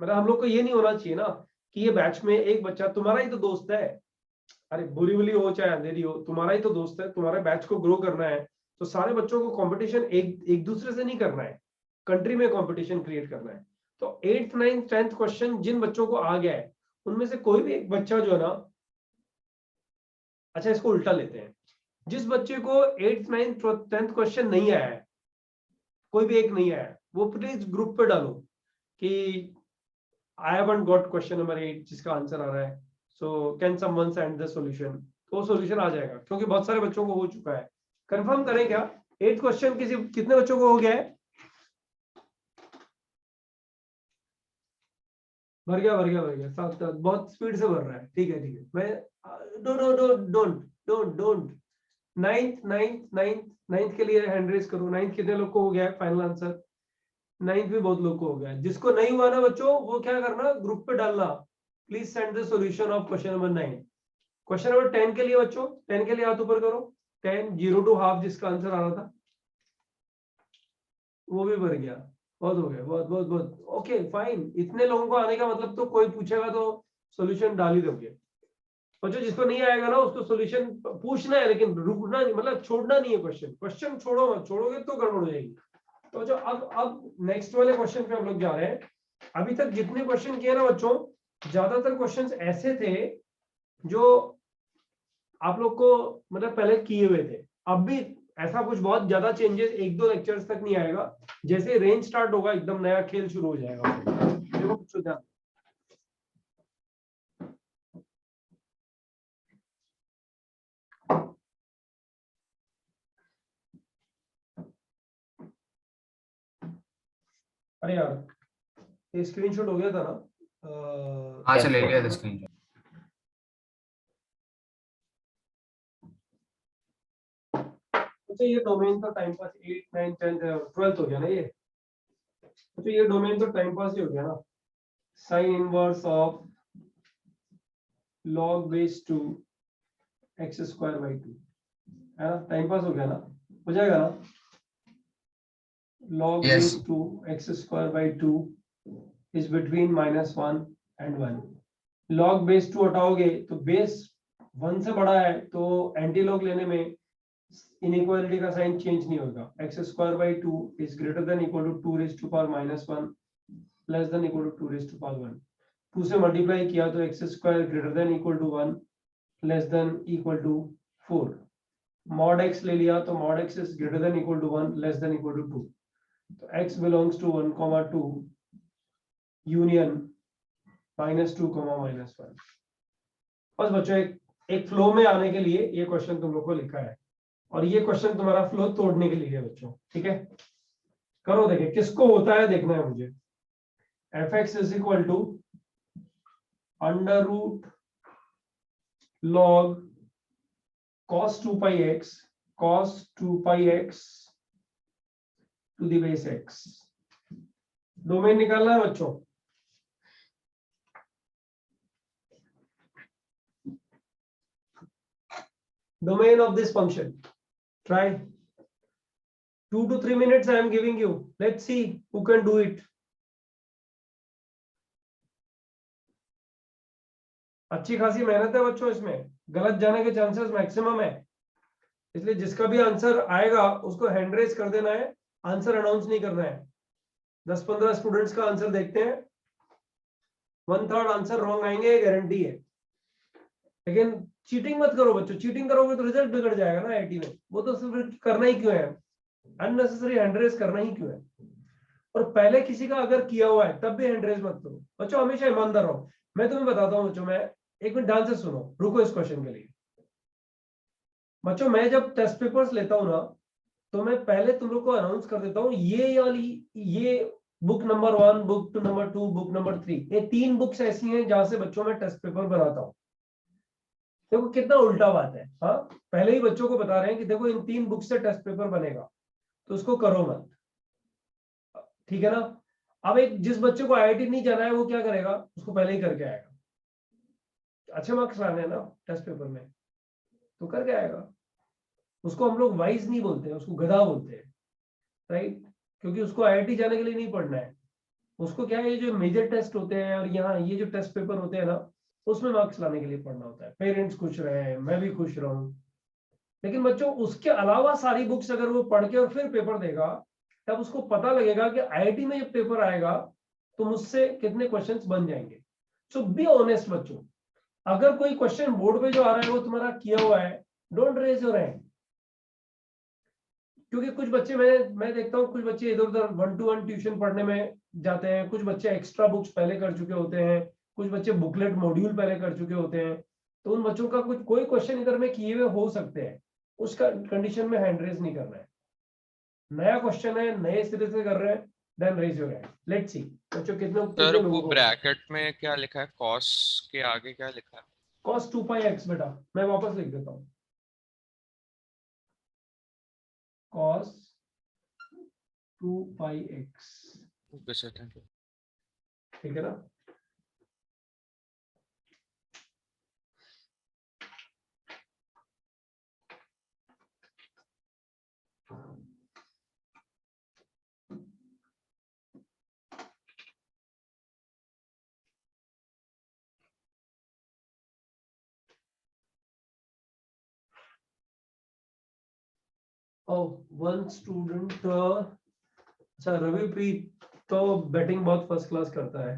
मतलब हम लोग को ये नहीं होना चाहिए ना कि ये बैच में एक बच्चा, तुम्हारा ही तो दोस्त है, अरे बुरी बुरी हो चाहे अंधेरी हो, तुम्हारा ही तो दोस्त है, तुम्हारे बैच को ग्रो करना है, तो सारे बच्चों को कंपटीशन एक दूसरे से नहीं करना है, कंट्री में कंपटीशन क्रिएट करना है। तो 8th 9th 10th क्वेश्चन जिन बच्चों को आ गया है उनमें से कोई भी एक बच्चा जो है ना, अच्छा इसको उल्टा लेते हैं, जिस बच्चे को 8th 9th 10th क्वेश्चन नहीं आया है, कोई भी एक नहीं आया, वो प्लीज ग्रुप पे डालो कि I haven't got question number 8 जिसका आंसर आ रहा है, so can someone send the solution. तो सॉल्यूशन आ जाएगा, क्योंकि बहुत सारे बच्चों को हो चुका है। कंफर्म करें क्या 8 क्वेश्चन कितने बच्चों को हो गया है? भर गया साथ बहुत स्पीड से भर रहा है। ठीक है मैं डोंट 9th के लिए हैंड रेज करो। 9th कितने लोग को हो गया है फाइनल आंसर? 9th भी बहुत लोग को हो गया है। जिसको नहीं हुआ ना बच्चों, वो क्या करना, ग्रुप पे डालना, please send the solution of question number 9। Question number 10 के लिए बच्चों, 10 के लिए हाथ ऊपर करो। 10 0 to half जिसका आंसर आ रहा था वो भी भर गया। बहुत हो गया, बहुत ओके फाइन। इतने लोगों को आने का मतलब तो कोई पूछेगा तो सॉल्यूशन डाल ही दोगे बच्चों। जिसको नहीं आएगा ना उसको सॉल्यूशन पूछना है, लेकिन रुकना नहीं, मतलब छोड़ना नहीं है। क्वेश्चन छोड़ो मत, छोड़ोगे तो गड़बड़ हो जाएगी। तो जो अब नेक्स्ट वाले क्वेश्चन पे हम लोग जा रहे हैं। अभी तक जितने क्वेश्चन किए ना बच्चों, ज्यादातर क्वेश्चंस ऐसे थे जो आप लोग को मतलब पहले किए हुए थे। अब भी ऐसा कुछ बहुत ज्यादा चेंजेस 1-2 लेक्चर्स तक नहीं आएगा। जैसे रेंज स्टार्ट होगा एकदम नया खेल शुरू हो जाएगा। देखो कुछ ध्यान, अरे यार ये स्क्रीनशॉट हो गया था ना? हाँ चले लिया था स्क्रीन। अच्छा ये डोमेन तो टाइम पास 8 9 10 12th हो गया ना ये। अच्छा ये डोमेन तो टाइम पास ही हो गया ना। Sine inverse of log base 2 x square by 2 है ना, टाइम पास हो गया ना, हो जाएगा ना। log Yes. base 2 x square by 2 is between -1 and 1। log base 2 हटाओगे तो बेस 1 से बड़ा है, तो एंटी लॉग लेने में इनइक्वालिटी का साइन चेंज नहीं होगा। x square by 2 is greater than equal to 2 raised to power -1 less than equal to 2 raised to power 1। 2 से मल्टीप्लाई किया तो x square greater than equal to 1 less than equal to 4। mod x ले लिया तो mod x is greater than equal to 1 less than equal to 2। तो x belongs to 1, 2 union -2, -1। बस बच्चों एक फ्लो में आने के लिए ये क्वेश्चन तुम लोग को लिखा है, और ये क्वेश्चन तुम्हारा फ्लो तोड़ने के लिए है बच्चों। ठीक है करो, देखिए किसको होता है देखना है मुझे। fx is equal to under root log cos 2 pi x to the base x। Domain निकालना है बच्चों। Domain of this function, try 2 to 3 minutes I am giving you, let's see who can do it। अच्छी खासी मेहनत है बच्चों, इसमें गलत जाने के चांसेस मैक्सिमम है। इसलिए जिसका भी आंसर आएगा उसको हैंड रेज कर देना है, आंसर अनाउंस नहीं करना है। 10-15 स्टूडेंट्स का आंसर देखते हैं, 1/3 आंसर रॉन्ग आएंगे, गारंटी है। लेकिन चीटिंग मत करो बच्चों, चीटिंग करोगे तो रिजल्ट बिगड़ जाएगा ना आईआईटी में, वो तो सिर्फ करना ही क्यों है, अननेसेसरी हैंड रेज करना ही क्यों है। और पहले किसी का अगर किया हुआ है तब भी हैंड रेज मत करो बच्चों, हमेशा ईमानदार रहो। मैं तुम्हें बताता हूँ बच्चों, मैं एक मिनट ध्यान से सुनो, रुको इस क्वेश्चन के लिए। बच्चों मैं जब टेस्ट पेपर्स लेता हूँ ना, तो मैं पहले तुम लोग को अनाउंस कर देता हूँ, ये वाली, ये book number 1, book number 2, book number 3, ये 3 बुक्स ऐसी हैं जहां से बच्चों में टेस्ट पेपर बनाता हूँ। देखो कितना उल्टा बात है, हाँ पहले ही बच्चों को बता रहे हैं कि देखो इन 3 बुक से टेस्ट पेपर बनेगा, तो उसको करो मत, ठीक है ना। अब एक जिस बच्चे को आईआईटी नहीं जाना है वो क्या करेगा, उसको पहले ही करके आएगा, अच्छे मार्क्स लाने हैं ना टेस्ट पेपर में, तो करके आएगा। उसको हम लोग वाइज नहीं बोलते हैं, उसको गधा बोलते हैं, राइट, क्योंकि उसको आईआईटी जाने के लिए नहीं पढ़ना है, उसको क्या है, ये जो मेजर टेस्ट होते हैं और यहाँ ये जो टेस्ट पेपर होते हैं ना, उसमें मार्क्स लाने के लिए पढ़ना होता है। पेरेंट्स खुश रहे, मैं भी खुश रहूं। लेकिन बच्चों उसके अलावा सारी बुक्स अगर वो पढ़ के और फिर पेपर देगा, तब उसको पता लगेगा कि आईआईटी में जब पेपर आएगा तो मुझसे कितने क्वेश्चंस बन जाएंगे। सो बी ऑनेस्ट बच्चों, अगर कोई क्वेश्चन बोर्ड पे जो आ रहा है वो तुम्हारा किया हुआ है, डोंट रेज योर हैंड। क्योंकि कुछ बच्चे, मैं देखता हूँ कुछ बच्चे इधर उधर 1-to-1 ट्यूशन पढ़ने में जाते हैं, कुछ बच्चे एक्स्ट्रा बुक्स पहले कर चुके होते हैं, कुछ बच्चे बुकलेट मॉड्यूल पहले कर चुके होते हैं, तो उन बच्चों का कुछ कोई क्वेश्चन इधर में किए हुए हो सकते हैं, उसका कंडीशन में हैंड रेज नहीं करना है। नया क्वेश्चन है, नए सिरे से कर रहे हैं, then raise your hand, let's see बच्चों कितने सर कितने वो लोगों को। ब्रैकेट में क्या लिखा है, कॉस के आगे क्या लिखा है? cos 2πx बेटा, मैं वापस लिख देता हूँ, cos 2πx, okay sir, thank you. ठीक है ना। वन स्टूडेंट, अच्छा रविप्रीत तो बैटिंग बहुत फर्स्ट क्लास करता है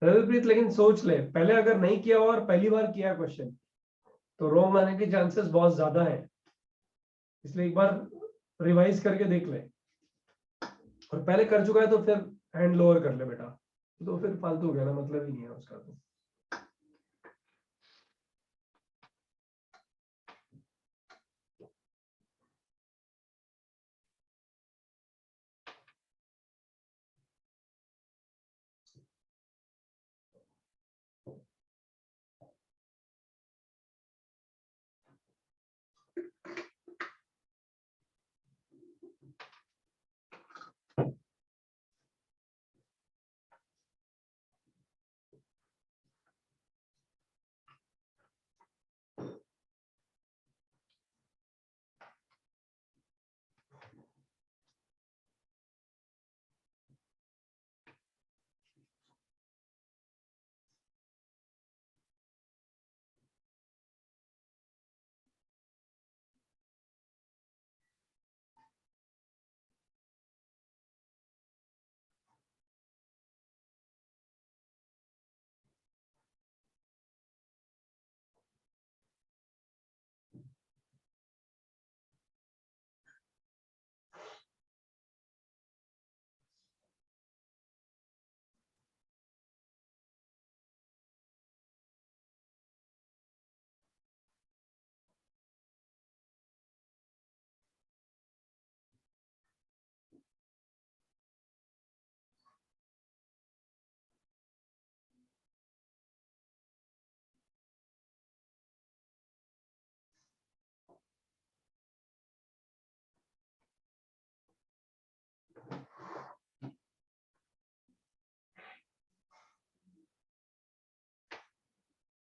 रविप्रीत, लेकिन सोच ले, पहले अगर नहीं किया हुआ और पहली बार किया क्वेश्चन तो रॉन्ग आने के चांसेस बहुत ज्यादा है, इसलिए एक बार रिवाइज करके देख ले, और पहले कर चुका है तो फिर हैंड लोअर कर ले बेटा, तो फिर फालतू हो गया ना, मतलब ही नहीं है उसका तो।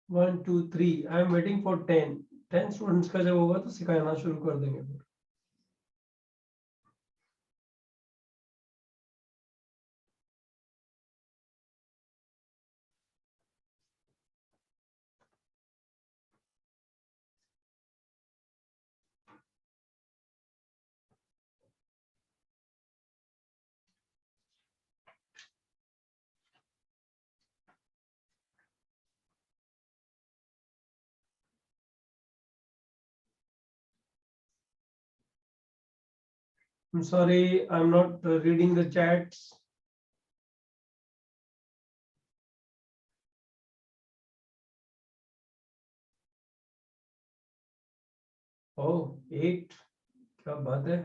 1 2 3 I am waiting for 10 students का जब होगा तो सिखाना शुरू कर देंगे फिर। I'm sorry, I'm not reading the chats. Oh, 8. क्या बात है?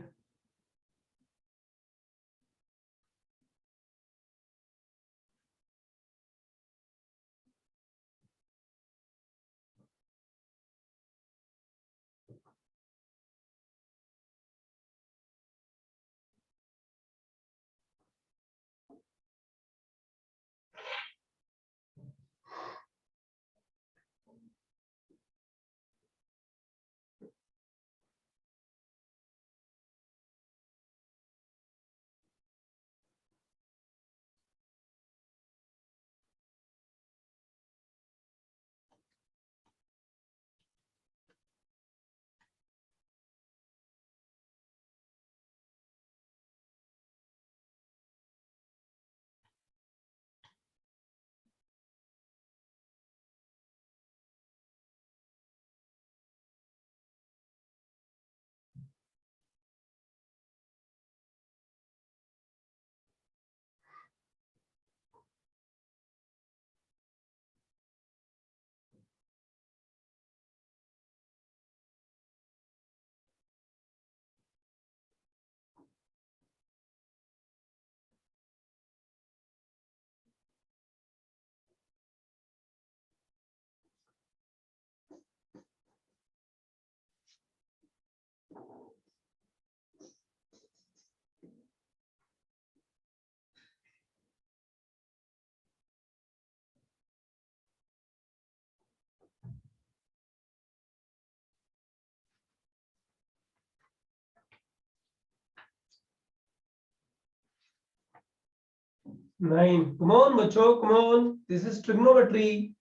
Nine. Come on, macho. Come on. This is trigonometry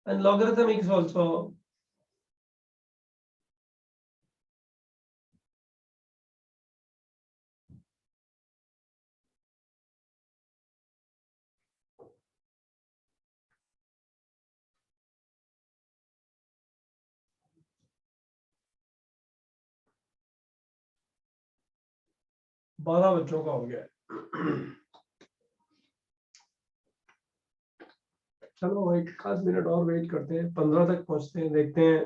and logarithmics also. बारह बच्चों का हो गया। चलो एक आध मिनट और वेट करते हैं, 15 तक पहुंचते हैं, देखते हैं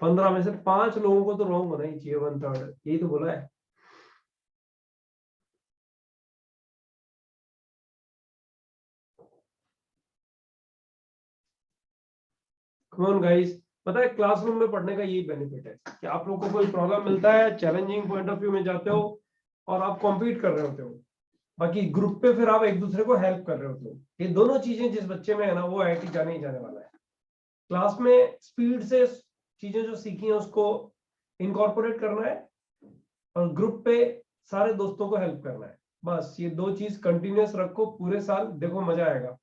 15 में से 5 लोगों को तो रॉन्ग होना ही चाहिए, 1/3, यही तो बोला है। Come on guys, पता है क्लासरूम में पढ़ने का यही बेनिफिट है कि आप लोगों को कोई प्रॉब्लम मिलता है, चैलेंजिंग पॉइंट ऑफ व्यू में जाते हो और आप कॉम्पीट कर रहे होते हो, बाकी ग्रुप पे फिर आप एक दूसरे को हेल्प कर रहे होते हो। ये दोनों चीजें जिस बच्चे में है ना, वो आईआईटी जाने ही जाने वाला है। क्लास में स्पीड से चीजें जो सीखी हैं उसको इनकॉर्पोरेट करना है और ग्रुप पे सारे दोस्तों को हेल्प करना है। बस ये दो चीज कंटिन्यूअस रखो पूरे साल, देखो मजा आएगा।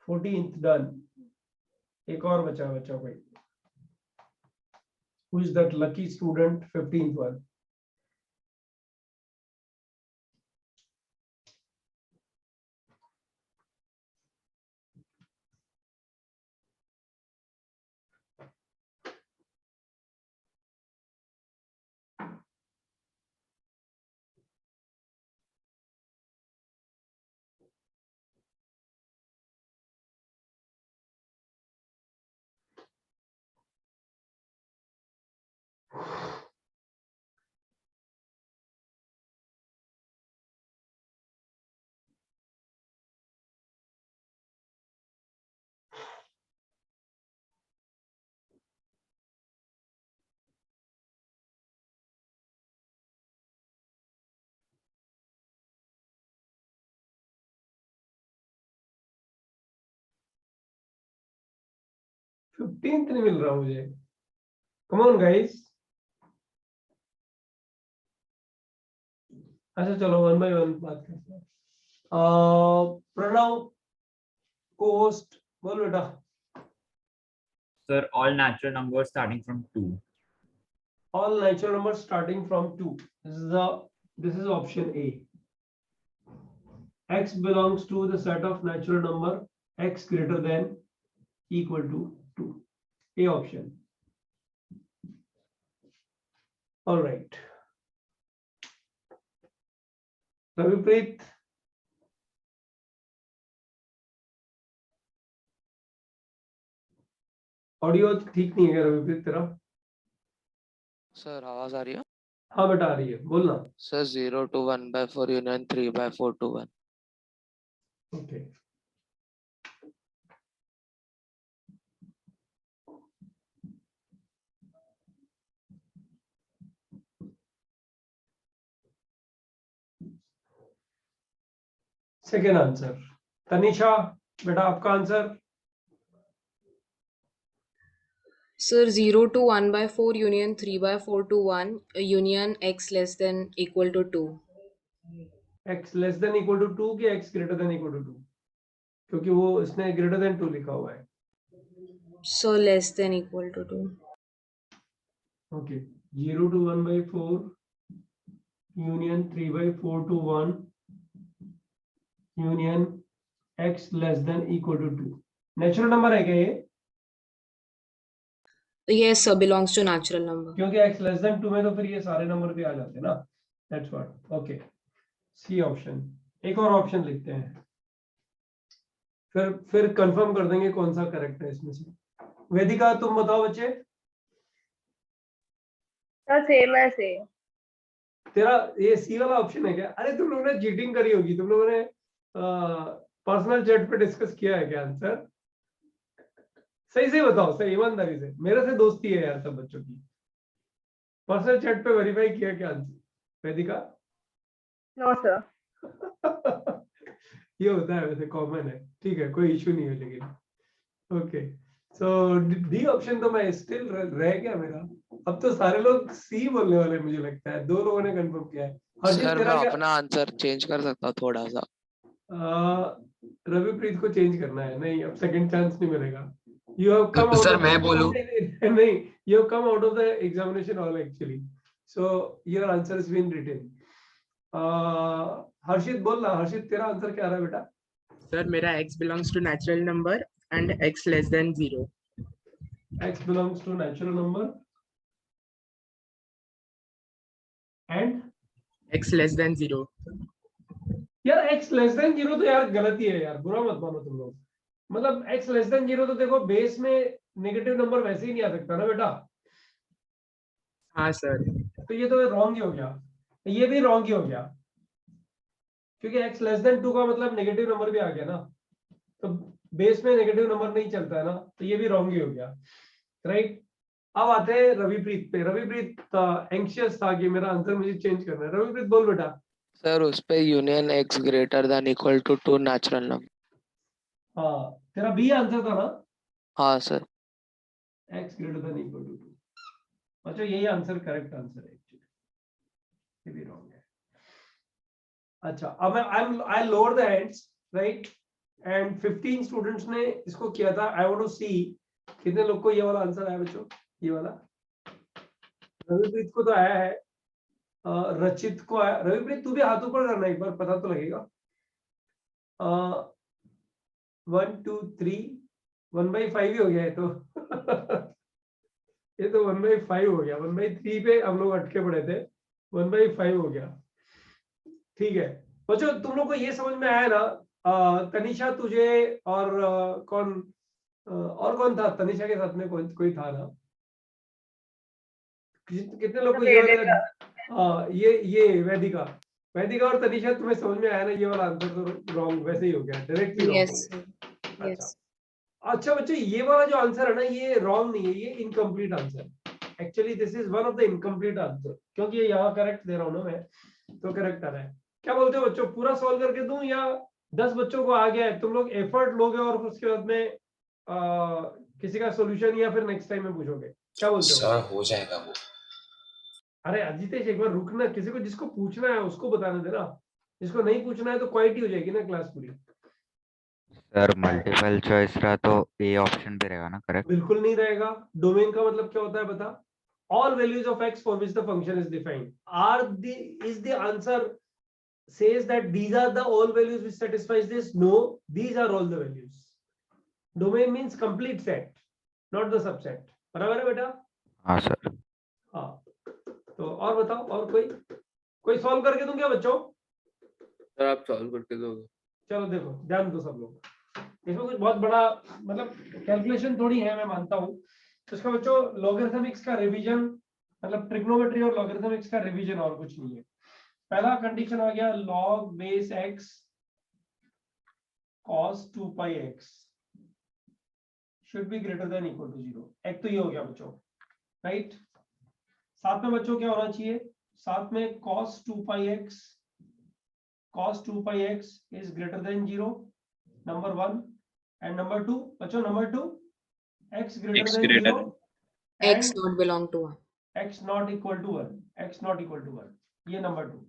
14th done. एक और बचा कोई? Who is that lucky student? 15th one. Fifteenth नहीं मिल रहा मुझे। Come on guys. अच्छा चलो वन बाय वन बात करते हैं। प्रणव कोस्ट बोल बेटा। Sir, all natural numbers starting from 2. All natural numbers starting from 2. This is option A. X belongs to the set of natural number x greater than equal to 2. A option. All right. Ravipreet, audio ठीक नहीं है क्या रविप्रीत तेरा? Sir आवाज आ रही है? हाँ बेटा आ रही है, बोलना। Sir 0 to 1/4 union 3/4 to 1. Okay, second answer. Tanisha बेटा आपका answer? Sir, 0 to 1/4 union 3/4 to 1 union x less than equal to 2. x less than equal to 2 कि x greater than equal to 2? क्योंकि वो इसने ग्रेटर देन 2 लिखा हुआ है। So less than equal to 2. Okay, 0 to 1/4 union 3/4 to 1 union x less than equal to 2 natural number है क्या ये? Yes, sir, belongs to natural number. क्योंकि x लेस देन 2 में तो फिर ये सारे नंबर भी आ जाते हैं ना। That's what. Okay, C option. एक और ऑप्शन लिखते हैं, फिर कंफर्म कर देंगे कौन सा करेक्ट है इसमें से। वेदिका तुम बताओ बच्चे। Sir, same as A. तेरा ये सी वाला ऑप्शन है क्या? अरे तुम लोगों ने चीटिंग करी होगी, तुम लोगों ने पर्सनल चैट पे डिस्कस किया है क्या आंसर? सही से बताओ, सही ईमानदारी से, मेरे से दोस्ती है यार सब बच्चों की। पर्सनल चैट पे वेरीफाई किया क्या आंसर वेदिका? No, sir. ये होता है वैसे, कॉमन है, ठीक है, कोई इशू नहीं है लेकिन। ओके, सो डी ऑप्शन तो मैं स्टिल रह गया मेरा। अब तो सारे लोग सी बोलने वाले मुझे लगता है, 2 लोगों ने कंफर्म किया है। हर्षित सर मैं तेरा क्या? अपना आंसर चेंज कर सकता हूँ थोड़ा सा? रविप्रीत को चेंज करना है, नहीं अब सेकंड चांस नहीं मिलेगा। You have come out sir मैं बोलूं? नहीं, you have come out of the examination hall actually, so your answer is been written. Harshit बोलना, हर्षित तेरा आंसर क्या रहा बेटा? सर मेरा x belongs to natural number and x less than 0. x belongs to natural number and x less than 0. यार x less then 0 तो यार गलती है यार, बुरा मत मानो तुम लोग। मतलब x लेस देन 0 तो देखो बेस में नेगेटिव नंबर वैसे ही नहीं आ सकता ना बेटा। हाँ सर। तो ये तो रॉन्ग ही हो गया, ये भी रॉन्ग ही हो गया, क्योंकि x लेस देन 2 का मतलब नेगेटिव नंबर भी आ गया ना, तो बेस में नेगेटिव नंबर नहीं चलता है ना, तो ये भी रॉन्ग ही हो गया, राइट। अब आते हैं रविप्रीत पे। रविप्रीत एंग्शियस था कि मेरा आंसर मुझे चेंज करना है। रविप्रीत बोल बेटा। सर उस पे union x greater than equal to 2 natural number. हाँ, तेरा बी आंसर था ना? हाँ sir. x greater than equal to 2। अच्छा, यही आंसर करेक्ट आंसर है एक्चुअली, ये भी रॉन्ग है। अच्छा, अब I lower the hands, right, and 15 students ने इसको किया था। आई वांट टू सी कितने लोग को ये वाला आंसर आया बच्चों, ये वाला। रविप्रीत को तो आया है, रचित को आया। रविप्रीत तू भी हाथ ऊपर करना एक बार, पता तो लगेगा। 1 2 3 1/5 ही हो गया है तो ये तो 1/5 हो गया। 1/3 पे हम लोग अटके पड़े थे, 1/5 हो गया। ठीक है बच्चों, तुम लोग को ये समझ में आया ना? तनिषा तुझे और कौन था तनिषा के साथ में? कोई था ना? कितने लोग को ये वाला? ये वैदिका और तनिषा, तुम्हें समझ में आया ना? ये वाला आंसर तो रॉन्ग वैसे ही हो गया, directly wrong. Yes, sir. Yes. अच्छा बच्चों, ये वाला जो आंसर है ना, ये रॉन्ग नहीं है, ये incomplete answer. Actually this is one of the incomplete answer, क्योंकि ये यहाँ करेक्ट दे रहा हूँ ना मैं, तो करेक्ट आ रहा है। क्या बोलते हो बच्चों, पूरा सॉल्व करके दूं या 10 बच्चों को आ गया है? तुम लोग एफर्ट लोगे और उसके बाद में किसी का सॉल्यूशन या फिर नेक्स्ट टाइम में पूछोगे? क्या बोलते हो? सर हो जाएगा वो। अरे अजितेश, एक बार रुकना, किसी को जिसको पूछना है उसको बताने देना, जिसको नहीं पूछना है तो क्वाइट ही हो जाएगी ना क्लास पूरी। सर मल्टीपल चॉइस रहा तो ए ऑप्शन पे रहेगा ना करेक्ट? बिल्कुल नहीं रहेगा। डोमेन का मतलब क्या होता है बता? All values of x for which the function is defined is the answer says that these are the all values which satisfies this? No, these are all the values. Domain means complete set, not the subset. बराबर है बेटा? हाँ sir. हाँ, तो और बताओ, और कोई सॉल्व करके दूं क्या बच्चों? सर आप सॉल्व करके दोगे? चलो देखो, ध्यान दो सब लोग, इसमें कुछ बहुत बड़ा मतलब कैलकुलेशन थोड़ी है, मैं मानता हूँ। तो इसका बच्चों लॉगरिथमिक्स का रिवीजन, मतलब ट्रिग्नोमेट्री और लॉगरिथमिक्स का रिवीजन, और कुछ नहीं है। पहला कंडीशन आ गया log base x cos 2 pi x should be greater than equal to 0। एक तो ये हो गया बच्चों, राइट। साथ में बच्चों क्या होना चाहिए, साथ में cos 2 pi x is greater than 0, number 1, and number 2 बच्चों, number 2 x greater X than greater 0 X and not belong to 1. x not equal to 1, x not equal to 1, ये नंबर 2,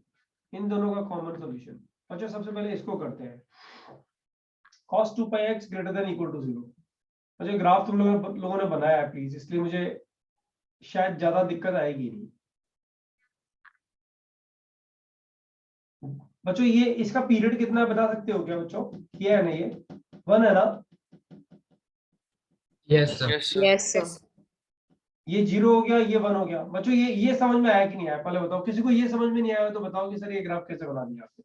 इन दोनों का कॉमन सॉल्यूशन। बच्चों सबसे पहले इसको करते हैं, cos 2 pi x greater than equal to 0। बच्चों ग्राफ तुम लोगों ने बनाया है प्लीज, इसलिए मुझे शायद ज्यादा दिक्कत आएगी नहीं। बच्चों ये इसका पीरियड कितना है बता सकते हो क्या बच्चों, ये है ना, ये 1 है ना, यस सर। Yes, sir. ये 0 हो गया, ये 1 हो गया। बच्चों ये समझ में आया कि नहीं आया, पहले बताओ। किसी को ये समझ में नहीं आया तो बताओ कि सर ये ग्राफ कैसे बना दिया आपने।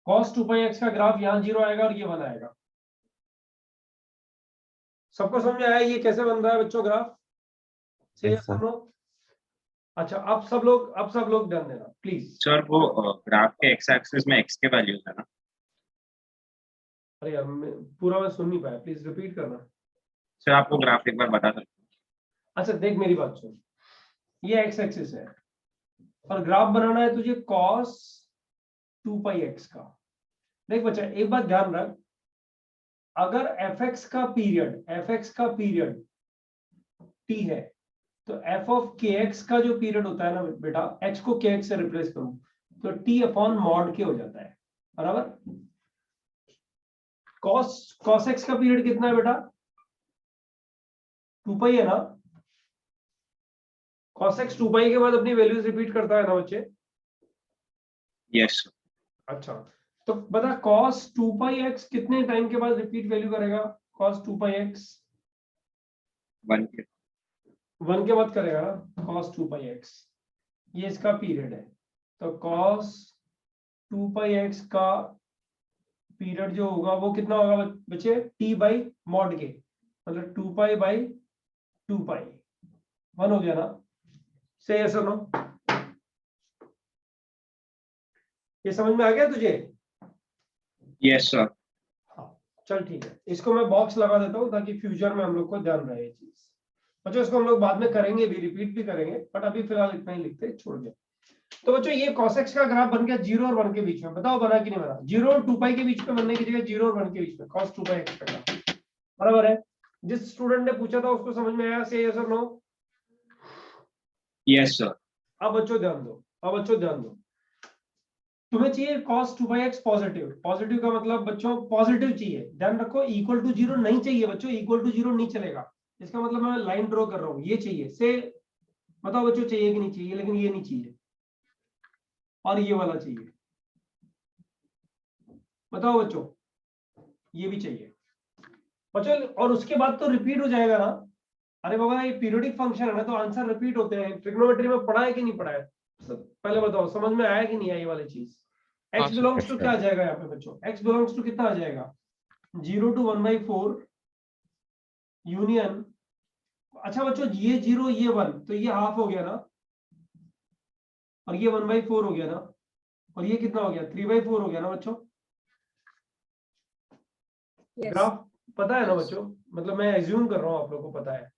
cos 2 pi x का ग्राफ यहाँ 0 आएगा और ये 1 आएगा। सबको समझ में आया ये कैसे बन रहा है बच्चों ग्राफ से? Yes, sir. अच्छा, अब सब लोग ध्यान देना प्लीज। सर वो ग्राफ के एक्स एक्सिस में x के वैल्यूज है ना? अरे यार मैं सुन नहीं पाया, प्लीज रिपीट करना। सर आप वो ग्राफ एक बार बता सकते हैं? अच्छा देख मेरी बात सुन, ये एक्स एक्सिस है और ग्राफ बनाना है तुझे cos 2 pi x का। देख बच्चा एक बात ध्यान रख, अगर fx का पीरियड t है तो f of kx का जो पीरियड होता है ना बेटा, x को kx से रिप्लेस करूं तो t अपॉन मॉड k हो जाता है, बराबर। cos x का पीरियड कितना है बेटा, 2 pi है ना। cos x 2 pi के बाद अपनी वैल्यूज रिपीट करता है ना बच्चे? यस। अच्छा तो बता cos 2 pi x कितने टाइम के बाद रिपीट वैल्यू करेगा? cos 2 pi x 1 के बाद करेगा ना, cos 2 pi x, ये इसका पीरियड है। तो cos 2 pi x का पीरियड जो होगा वो कितना होगा बच्चे, t बाई मॉड के, मतलब 2 pi बाई 2 pi, 1 हो गया ना। से यस और नो, ये समझ में आ गया तुझे? Yes sir. हाँ चल ठीक है, इसको मैं बॉक्स लगा देता हूँ ताकि फ्यूचर में हम लोग को ध्यान रहे ये चीज। बच्चों इसको हम लोग बाद में करेंगे भी, रिपीट भी करेंगे, बट अभी फिलहाल इतना ही लिखते छोड़ दे। तो बच्चों ये cos x का ग्राफ बन गया 0 और 1 के बीच में, बताओ बना कि नहीं बना? 0 और 2 pi के बीच में बनने की जगह 0 और 1 के बीच में cos 2 pi x का ग्राफ, बराबर है। जिस स्टूडेंट ने पूछा था उसको समझ में आया? से यस और नो? Yes sir. अब बच्चों ध्यान दो, तुम्हें चाहिए cos 2 pi x पॉजिटिव का मतलब बच्चों पॉजिटिव चाहिए, ध्यान रखो। इक्वल टू 0 नहीं चाहिए बच्चों, इक्वल टू 0 नहीं चलेगा, इसका मतलब मैं लाइन ड्रॉ कर रहा हूँ, ये चाहिए। से बताओ बच्चों चाहिए कि नहीं चाहिए? लेकिन ये नहीं चाहिए और ये वाला चाहिए, बताओ बच्चों, ये भी चाहिए बच्चों। और उसके बाद तो रिपीट हो जाएगा ना। अरे बाबा ये पीरियोडिक फंक्शन है ना, तो आंसर रिपीट होते हैं। ट्रिग्नोमेट्री में पढ़ा है कि नहीं पढ़ा है? पहले बताओ समझ में आया कि नहीं आया ये वाली चीज? x बिलोंग्स टू क्या आ जाएगा यहाँ पे बच्चों? x बिलोंग्स टू कितना आ जाएगा? 0 to 1/4 यूनियन। अच्छा बच्चों ये 0 ये 1 तो ये हाफ हो गया ना, और ये 1/4 हो गया ना, और ये कितना हो गया? 3/4 हो गया ना बच्चों। ग्राफ पता है ना बच्चों? मतलब मैं एज्यूम कर रहा हूँ आप लोगों को पता है,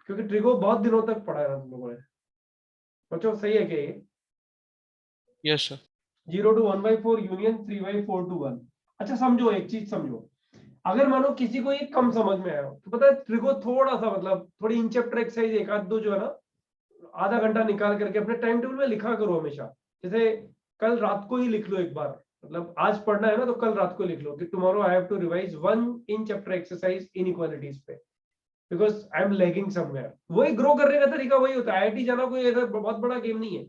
क्योंकि ट्रिगो बहुत दिनों तक पढ़ा है ना तुम लोगों ने बच्चों, सही है क्या ये? Yes sir. 0 to 1/4 union 3/4 to 1। अच्छा समझो, एक चीज समझो, अगर मानो किसी को ये कम समझ में आया हो तो पता है ट्रिगो थोड़ा सा मतलब थोड़ी इन चैप्टर एक्सरसाइज एक आध दो जो है ना, आधा घंटा निकाल करके अपने टाइम टेबल में लिखा करो हमेशा। जैसे कल रात को ही लिख लो एक बार, मतलब आज पढ़ना है ना तो कल रात को लिख लो कि tomorrow I have to revise 1 in chapter exercise inequalities पे, because I am lagging somewhere. वही ग्रो करने का तरीका वही होता है। आईआईटी जाना कोई ऐसा बहुत बड़ा गेम नहीं है,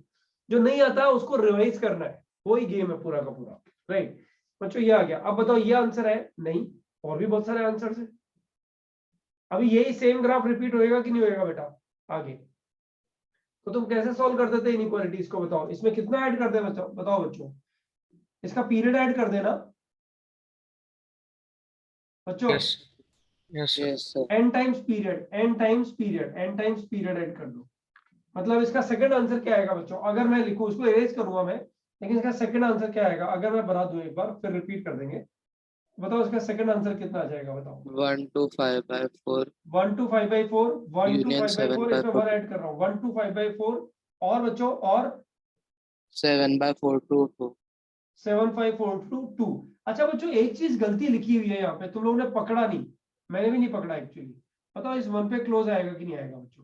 जो नहीं आता है उसको रिवाइज करना है, वही गेम है पूरा का पूरा, राइट बच्चों? ये आ गया। अब बताओ ये आंसर है? नहीं, और भी बहुत सारे आंसर है। अभी यही सेम ग्राफ रिपीट होएगा कि नहीं होएगा बेटा आगे? तो तुम कैसे सॉल्व कर देते इनइक्वालिटीज को? बताओ इसमें कितना ऐड कर दे बताओ बच्चों। इसका पीरियड ऐड कर देना बच्चों, Yes. Yes, sir. Yes, sir. n times period, n times period, n times period add कर दो। मतलब इसका सेकंड आंसर क्या आएगा बच्चों, अगर मैं लिखूं, इसको इरेज करूंगा मैं, लेकिन इसका सेकंड आंसर क्या आएगा, अगर मैं बता दूं एक बार फिर रिपीट कर देंगे, बताओ इसका सेकंड आंसर कितना आ जाएगा, बताओ। 1 to 5 by 4 1 to 5 by 4, 1 to Union 5 by 4, 7 by इसमें 1 ऐड कर रहा हूँ, 1 to 5 by 4, और बच्चों और 7 by 4 to 2. 7 5 4 to 2। अच्छा बच्चों, एक चीज गलती लिखी हुई है यहाँ पे, तुम लोगों ने पकड़ा नहीं, मैंने भी नहीं पकड़ा एक्चुअली। बताओ इस 1 पे क्लोज आएगा कि नहीं आएगा बच्चों?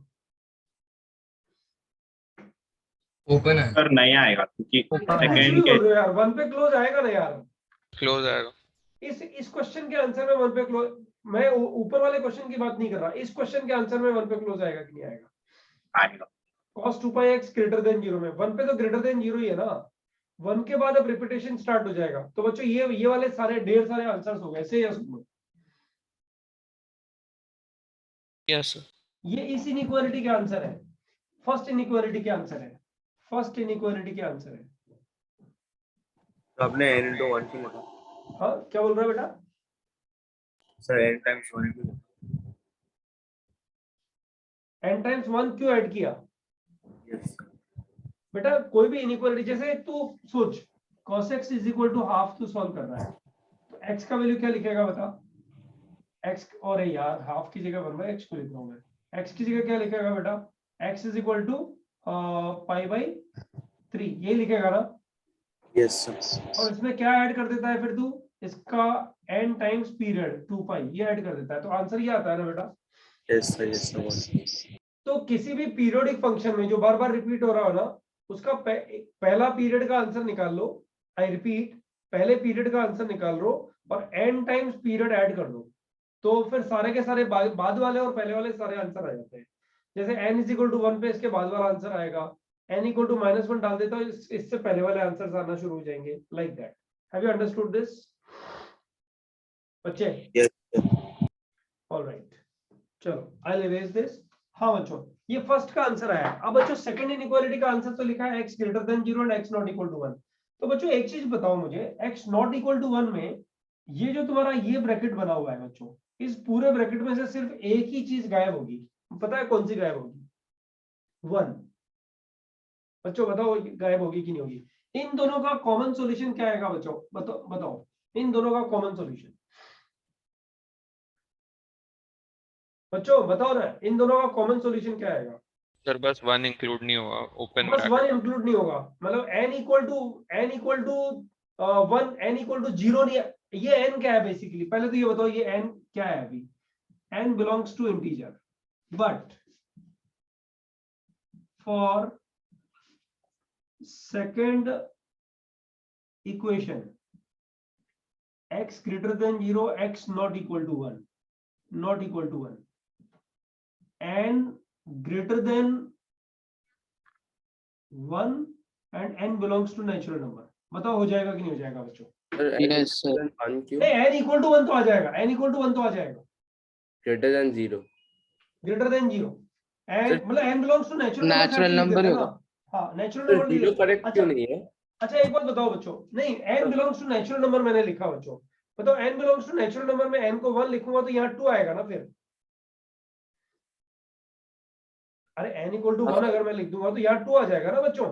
ओपन है। सर नहीं आएगा क्योंकि कुछ भी सेकंड के बोल रहे हो यार, 1 पे क्लोज आएगा ना यार। Close आएगा। इस क्वेश्चन के आंसर में 1 पे क्लोज, मैं ऊपर वाले क्वेश्चन की बात नहीं कर रहा, इस क्वेश्चन के आंसर में 1 पे क्लोज आएगा कि नहीं आएगा? आएगा। cos 2 pi x greater than 0 में 1 पे तो ग्रेटर देन 0 ही है ना, 1 के बाद अब रिपीटेशन स्टार्ट हो जाएगा। तो बच्चों ये वाले सारे ढेर सारे आंसर्स हो गए, से यस नो? Yes, sir. ये इस इनइक्वालिटी के आंसर है, फर्स्ट इनइक्वालिटी के आंसर है, फर्स्ट इनइक्वालिटी के आंसर है। तो आपने n into 1 क्यों लिखा? हाँ क्या बोल रहा है बेटा? सर n times 1 क्यों लिखा? n टाइम्स 1 क्यों ऐड किया? Yes. बेटा कोई भी इनइक्वालिटी, जैसे तू सोच cos x is equal to half तू सॉल्व कर रहा है, तो x का वैल्यू क्या लिखेगा बता? x, और यार हाफ की जगह 1/x को लिख रहा हूं मैं, x की जगह क्या लिखेगा बेटा? x is equal to pi by 3, यही लिखेगा ना? Yes, sir. और इसमें क्या ऐड कर देता है फिर तू? इसका n टाइम्स पीरियड 2 पाई, ये ऐड कर देता है, तो आंसर ये आता है ना बेटा? Yes, sir. Yes, sir. तो किसी भी पीरियोडिक फंक्शन में जो बार बार रिपीट हो रहा हो ना, उसका पहला पीरियड का आंसर निकाल लो, आई रिपीट, पहले पीरियड का आंसर निकाल लो और n टाइम्स पीरियड ऐड कर दो, तो फिर सारे के सारे बाद वाले और पहले वाले सारे आंसर आ जाते हैं। जैसे n इज इक्वल टू 1 पे इसके बाद वाला आंसर आएगा, n इक्वल टू -1 डाल देता हूं, इससे पहले वाले आंसर्स आना शुरू हो जाएंगे, like that. Have you understood this बच्चे? Yes, sir. ऑलराइट, चलो आई विल इरेज दिस। हाँ बच्चों, ये फर्स्ट का आंसर आया। अब बच्चों सेकंड इनइक्वालिटी का आंसर तो लिखा है x greater than 0 and x not equal to 1। तो बच्चों एक चीज बताओ मुझे, x नॉट इक्वल टू 1 में ये जो तुम्हारा ये ब्रैकेट बना हुआ है बच्चों, इस पूरे ब्रैकेट में से सिर्फ एक ही चीज गायब होगी, पता है कौन सी गायब होगी? 1। बच्चों बताओ गायब होगी कि नहीं होगी? इन दोनों का कॉमन सॉल्यूशन क्या आएगा बच्चों? बताओ इन दोनों का कॉमन सॉल्यूशन बच्चों, बताओ ना, इन दोनों का कॉमन सॉल्यूशन क्या आएगा? सर बस 1 इंक्लूड नहीं होगा, ओपन बस 1 इंक्लूड नहीं होगा, मतलब n equal to 1, n equal to 0 नहीं है। ये n क्या है बेसिकली, पहले तो ये बताओ ये n क्या है? अभी n belongs to integer, but for second equation x greater than 0, x not equal to 1, not equal to 1, n greater than 1 and n belongs to natural number। बताओ हो जाएगा कि नहीं हो जाएगा बच्चों? Yes, sir. नहीं, n इक्वल टू 1 तो आ जाएगा, n इक्वल टू 1 तो आ जाएगा, greater than 0। Greater than 0, n मतलब n belongs to natural Natural number है होगा। ना? हाँ नेचुरल नंबर जीरो करेक्ट क्यों नहीं है? अच्छा एक बात बताओ बच्चों, नहीं n belongs to natural number मैंने लिखा बच्चों, बताओ n belongs to natural number में n को 1 लिखूंगा तो यहाँ 2 आएगा ना फिर? अरे n इक्वल टू 1 अगर मैं लिख दूंगा तो यहाँ 2 आ जाएगा ना बच्चों?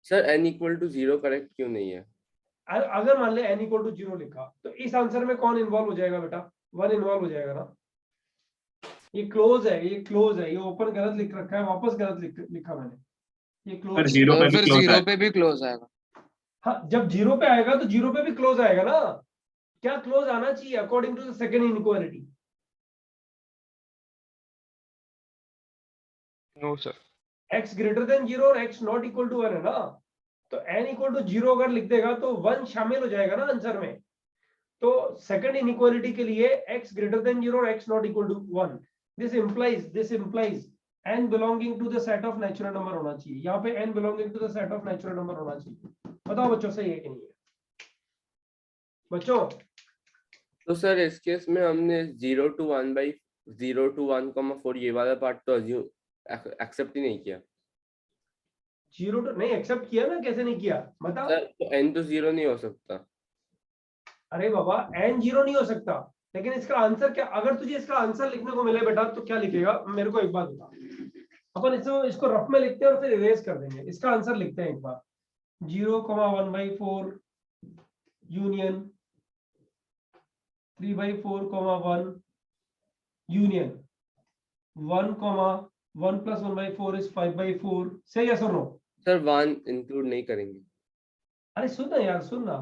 Sir n equal to 0 correct क्यों नहीं है? अगर मान ले n इक्वल टू 0 लिखा तो इस आंसर में कौन इन्वॉल्व हो जाएगा बेटा? 1 इन्वॉल्व हो जाएगा ना? ये क्लोज है, ये क्लोज है, ये ओपन गलत लिख रखा है, वापस गलत लिखा मैंने, ये पर क्लोज। 0 पे फिर भी क्लोज 0 पे भी क्लोज आएगा। हाँ जब 0 पे आएगा तो 0 पे भी क्लोज आएगा ना? क्या क्लोज आना चाहिए according to the second inequality? No sir. x greater than 0 और x नॉट इक्वल टू 1 है ना? तो n इक्वल टू 0 अगर लिख देगा तो 1 शामिल हो जाएगा ना आंसर में। तो सेकंड इनइक्वालिटी के लिए x ग्रेटर देन 0 और x not equal to 1, this implies n belonging to the set of natural number होना चाहिए। यहाँ पे n belonging to the set of natural number होना चाहिए। बताओ बच्चों सही है कि नहीं है बच्चों? तो सर इस केस में हमने 0 to 1 by 0 to 1,4 ये वाला पार्ट तो एक्सेप्ट ही नहीं किया। 0 तो नहीं एक्सेप्ट किया ना, कैसे नहीं किया बता? सर तो n तो 0 नहीं हो सकता। अरे बाबा n 0 नहीं हो सकता, लेकिन इसका आंसर क्या, अगर तुझे इसका आंसर लिखने को मिले बेटा तो क्या लिखेगा मेरे को एक बात बता। अपन इसको रफ में लिखते हैं और फिर इरेज कर देंगे। इसका आंसर लिखते हैं एक बार, 0,1/4 यूनियन 3/4, 1 यूनियन 1, 1 + 1/4 is 5/4। से yes or no? Sir 1 include नहीं करेंगे। अरे सुन ना यार, सुन ना,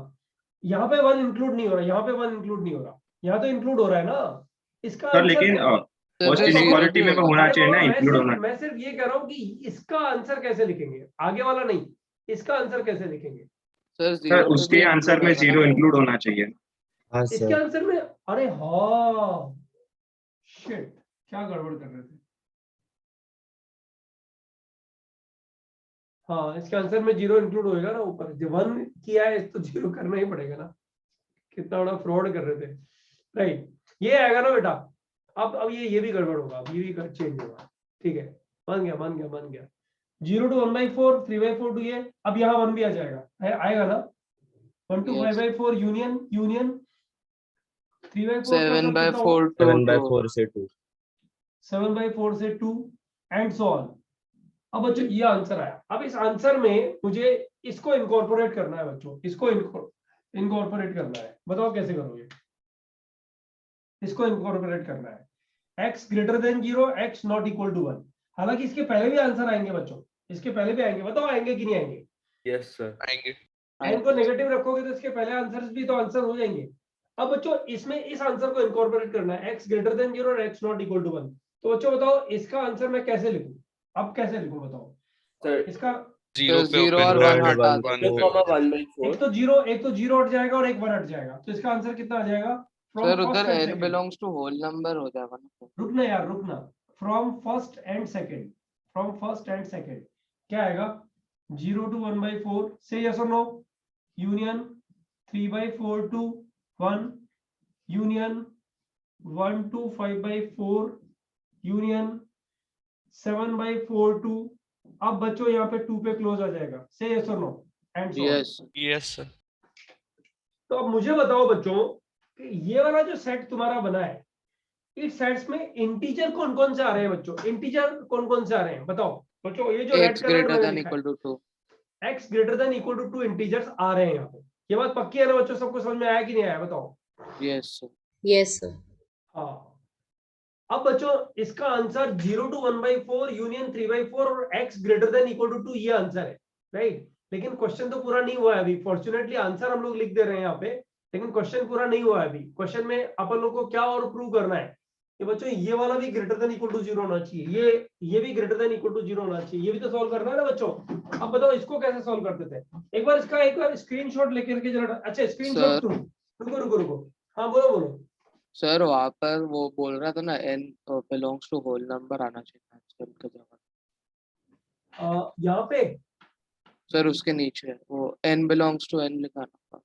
यहाँ पे 1 इंक्लूड नहीं हो रहा, यहाँ पे 1 इंक्लूड नहीं हो रहा, यहाँ तो इंक्लूड हो रहा है ना। इसका सर आंसर लेकिन क्या? फर्स्ट तो इनइक्वालिटी में तो होना अरे चाहिए ना, बाबा, इंक्लूड होना। मैं सिर्फ ये कह रहा हूँ कि इसका आंसर कैसे लिखेंगे, आगे वाला नहीं, इसका आंसर कैसे लिखेंगे। सर सर 0 पे उसके भी आंसर में include होगा 0 ना। इंक्लूड होना चाहिए। हाँ इसके सर। आंसर में, अरे हाँ शिट, क्या गड़बड़ कर रहे थे। हाँ, इसके आंसर में 0 इंक्लूड होएगा ना, ऊपर जो 1 किया है तो 0 करना ही पड़ेगा ना। कितना बड़ा फ्रॉड कर रहे थे। राइट, ये आएगा ना बेटा। अब ये भी गड़बड़ होगा, अब ये भी चेंज होगा। ठीक है, मान गया 0 to 1/4, 3/4 to ये, अब यहाँ 1 भी आ जाएगा, आएगा ना। 1 to 5/4 यूनियन 3/4 का सब कितना होगा? 7/4 to 7/4 से 2। 7/4 से 2 एंड सो ऑन। अब बच्चों ये आंसर आया। अब इस आंसर में मुझे इसको इनकॉर्पोरेट करना है बच्चों, इसको इनकॉर्पोरेट करना है। बताओ कैसे करोगे। इसको इनकॉर्पोरेट करना है x greater than 0, x not equal to 1। हालांकि इसके पहले भी आंसर आएंगे बच्चों, इसके पहले भी आएंगे। बताओ आएंगे कि नहीं आएंगे। यस सर आएंगे। n को नेगेटिव रखोगे तो इसके पहले आंसर्स भी तो आंसर हो जाएंगे। अब बच्चों इसमें इस आंसर को इनकॉर्पोरेट करना है, x ग्रेटर देन 0 और x नॉट इक्वल टू 1। तो बच्चों बताओ इसका आंसर मैं कैसे लिखूं, अब कैसे लिखूं बताओ सर। इसका। 0 पे 0 और open 1 हटा one दो। 2,1/4। एक तो 0 हट जाएगा और एक 1 हट जाएगा, तो इसका आंसर कितना आ जाएगा। From सर first उधर and n second। Belongs to whole number हो जाएगा ना। रुकना यार, रुकना। फ्रॉम फर्स्ट एंड सेकंड क्या आएगा। 0 to 1/4 से यस और no, union 3/4 to 1, union 1 to 5/4, union 7/4 to। अब बच्चों यहाँ पे 2 पे क्लोज आ जाएगा, से यस और no and so. Yes yes sir. तो अब मुझे बताओ बच्चों कि ये वाला जो सेट तुम्हारा बना है, इस सेट्स में इंटीजर कौन कौन से आ रहे हैं बच्चों, इंटीजर कौन कौन से आ रहे हैं बताओ बच्चों। ये जो रेड x कलर ग्रेटर में देन लिखा इक्वल टू 2। है x greater than equal to 2 integers आ रहे हैं यहाँ पे। ये बात पक्की है ना बच्चों, सबको समझ में आया कि नहीं आया बताओ। Yes Yes, sir. हाँ, अब बच्चों इसका आंसर 0 to 1/4 यूनियन 3/4 और x greater than equal to 2 ये आंसर है। राइट, लेकिन क्वेश्चन तो पूरा नहीं हुआ है अभी। फॉर्चुनेटली आंसर हम लोग लिख दे रहे हैं यहाँ पे, लेकिन क्वेश्चन पूरा नहीं हुआ है अभी। क्वेश्चन में अपन लोग को क्या और प्रूव करना है कि बच्चों ये वाला भी ग्रेटर देन इक्वल टू 0 होना चाहिए, ये भी ग्रेटर देन इक्वल टू 0 होना चाहिए। ये भी तो सॉल्व करना है ना बच्चों। अब बताओ इसको कैसे सॉल्व करते थे। एक बार स्क्रीनशॉट लेकर के जरा। अच्छा स्क्रीनशॉट तुम, रुको। हाँ बोलो। सर वहाँ पर वो बोल रहा था ना n belongs to whole number आना चाहिए नेचुरल की जगह। यहाँ पे सर उसके नीचे वो n बिलोंग्स टू n लिखाना था।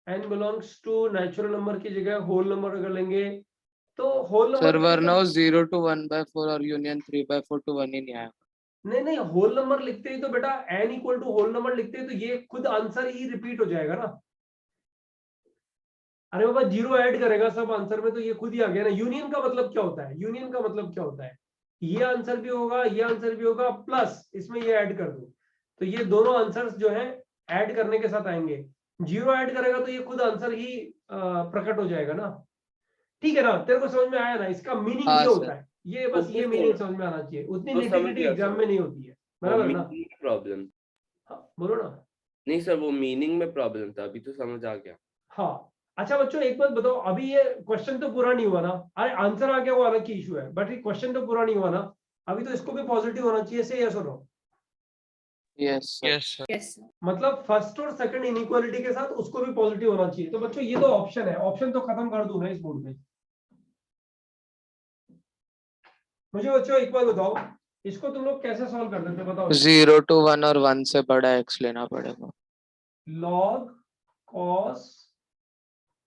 n belongs to natural number की जगह होल नंबर अगर लेंगे तो होल सर नंबर वरना 0 to 1/4 और यूनियन 3/4 to 1 ही नहीं आएगा। नहीं, होल नंबर लिखते ही तो बेटा n equal to whole number लिखते ही तो ये खुद आंसर ही रिपीट हो जाएगा ना। अरे बाबा 0 ऐड करेगा सब आंसर में तो ये खुद ही आ गया ना। यूनियन का मतलब क्या होता है, ये आंसर भी होगा, ये आंसर भी होगा, प्लस इसमें ये ऐड कर दो तो ये दोनों आंसर्स जो है ऐड करने के साथ आएंगे। 0 ऐड करेगा तो ये खुद आंसर ही प्रकट हो जाएगा ना। ठीक है ना, तेरे को समझ में आया ना। इसका मीनिंग हाँ ये सर। ये बस ये मीनिंग समझ में आना चाहिए। उतनी वो समझ निटिग्रिटी गया एग्जाम सर। में नहीं होती है, बराबर ना। प्रॉब्लम। हाँ, बोलो ना। नहीं सर वो मीनिंग में प्रॉब्लम था, अभी तो समझ आ गया। हाँ अच्छा बच्चों एक बात बताओ, अभी ये क्वेश्चन तो पूरा नहीं हुआ ना। अरे आंसर आ गया वो अलग की इशू है, बट ये क्वेश्चन तो पूरा नहीं हुआ ना। अभी तो इसको भी पॉजिटिव होना चाहिए, से यस और no. Yes yes sir. Yes, sir. मतलब फर्स्ट और सेकंड इनइक्वालिटी के साथ उसको भी पॉजिटिव होना चाहिए। तो बच्चों ये तो ऑप्शन है, ऑप्शन तो खत्म कर दूं ना इस बोर्ड में। मुझे बच्चों एक बात बताओ, इसको तुम लोग कैसे सॉल्व कर देते बताओ। 0 to 1 और 1 से बड़ा x लेना पड़ेगा। log cos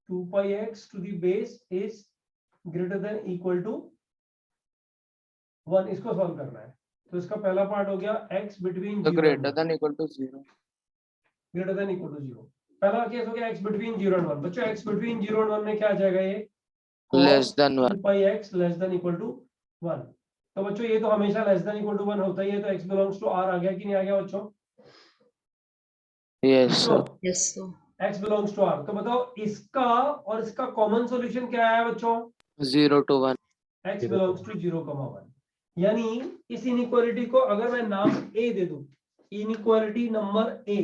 2πx to the base is greater than equal to 1। इसको सॉल्व करना है तो इसका पहला पार्ट हो गया x बिटवीन तो 0 greater than equal to 0। Greater than equal to 0। पहला केस हो गया x बिटवीन 0 एंड 1। बच्चों x बिटवीन 0 एंड 1 में क्या आ जाएगा ये less than 1। 2 x less than equal to 1। तो बच्चों ये तो हमेशा लेस देन इक्वल टू 1 होता ही है, तो x बिलोंग्स टू r आ गया कि नहीं आ गया बच्चों? Yes sir. Yes, sir. x belongs to r। तो बताओ इसका और इसका कॉमन सॉल्यूशन क्या है बच्चों? 0 to 1। x belongs to 0,1। यानी इस इनइक्वालिटी को अगर मैं नाम a दे दूं, इनइक्वालिटी नंबर a,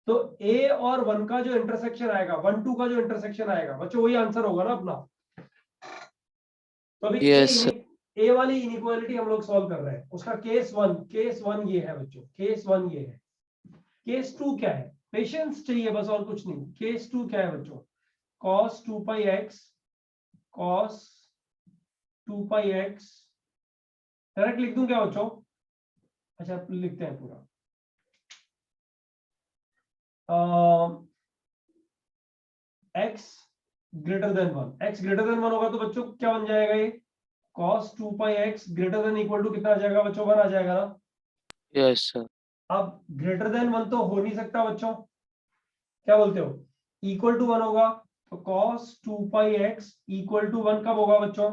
तो a और 1 का जो इंटरसेक्शन आएगा, 1 2 का जो इंटरसेक्शन आएगा बच्चों, वही आंसर होगा ना अपना। तो अभी Yes, a वाली इनइक्वालिटी हम लोग सॉल्व कर रहे हैं, उसका केस 1 ये है बच्चों, केस 1 ये है। केस 2 क्या है? पेशेंस चाहिए बस, और कुछ नहीं। केस 2 क्या है बच्चों? cos 2 pi x, cos 2 pi x, direct लिख दूं क्या बच्चों? अच्छा लिखते हैं पूरा। x greater than 1, x greater than 1 होगा तो बच्चों क्या बन जाएगा ये? cos 2 pi x greater than equal to कितना आ जाएगा बच्चों? 1 आ जाएगा ना। yes sir। अब ग्रेटर देन 1 तो हो नहीं सकता बच्चों, क्या बोलते हो? इक्वल टू 1 होगा, तो cos 2 pi x equal to 1 कब होगा बच्चों?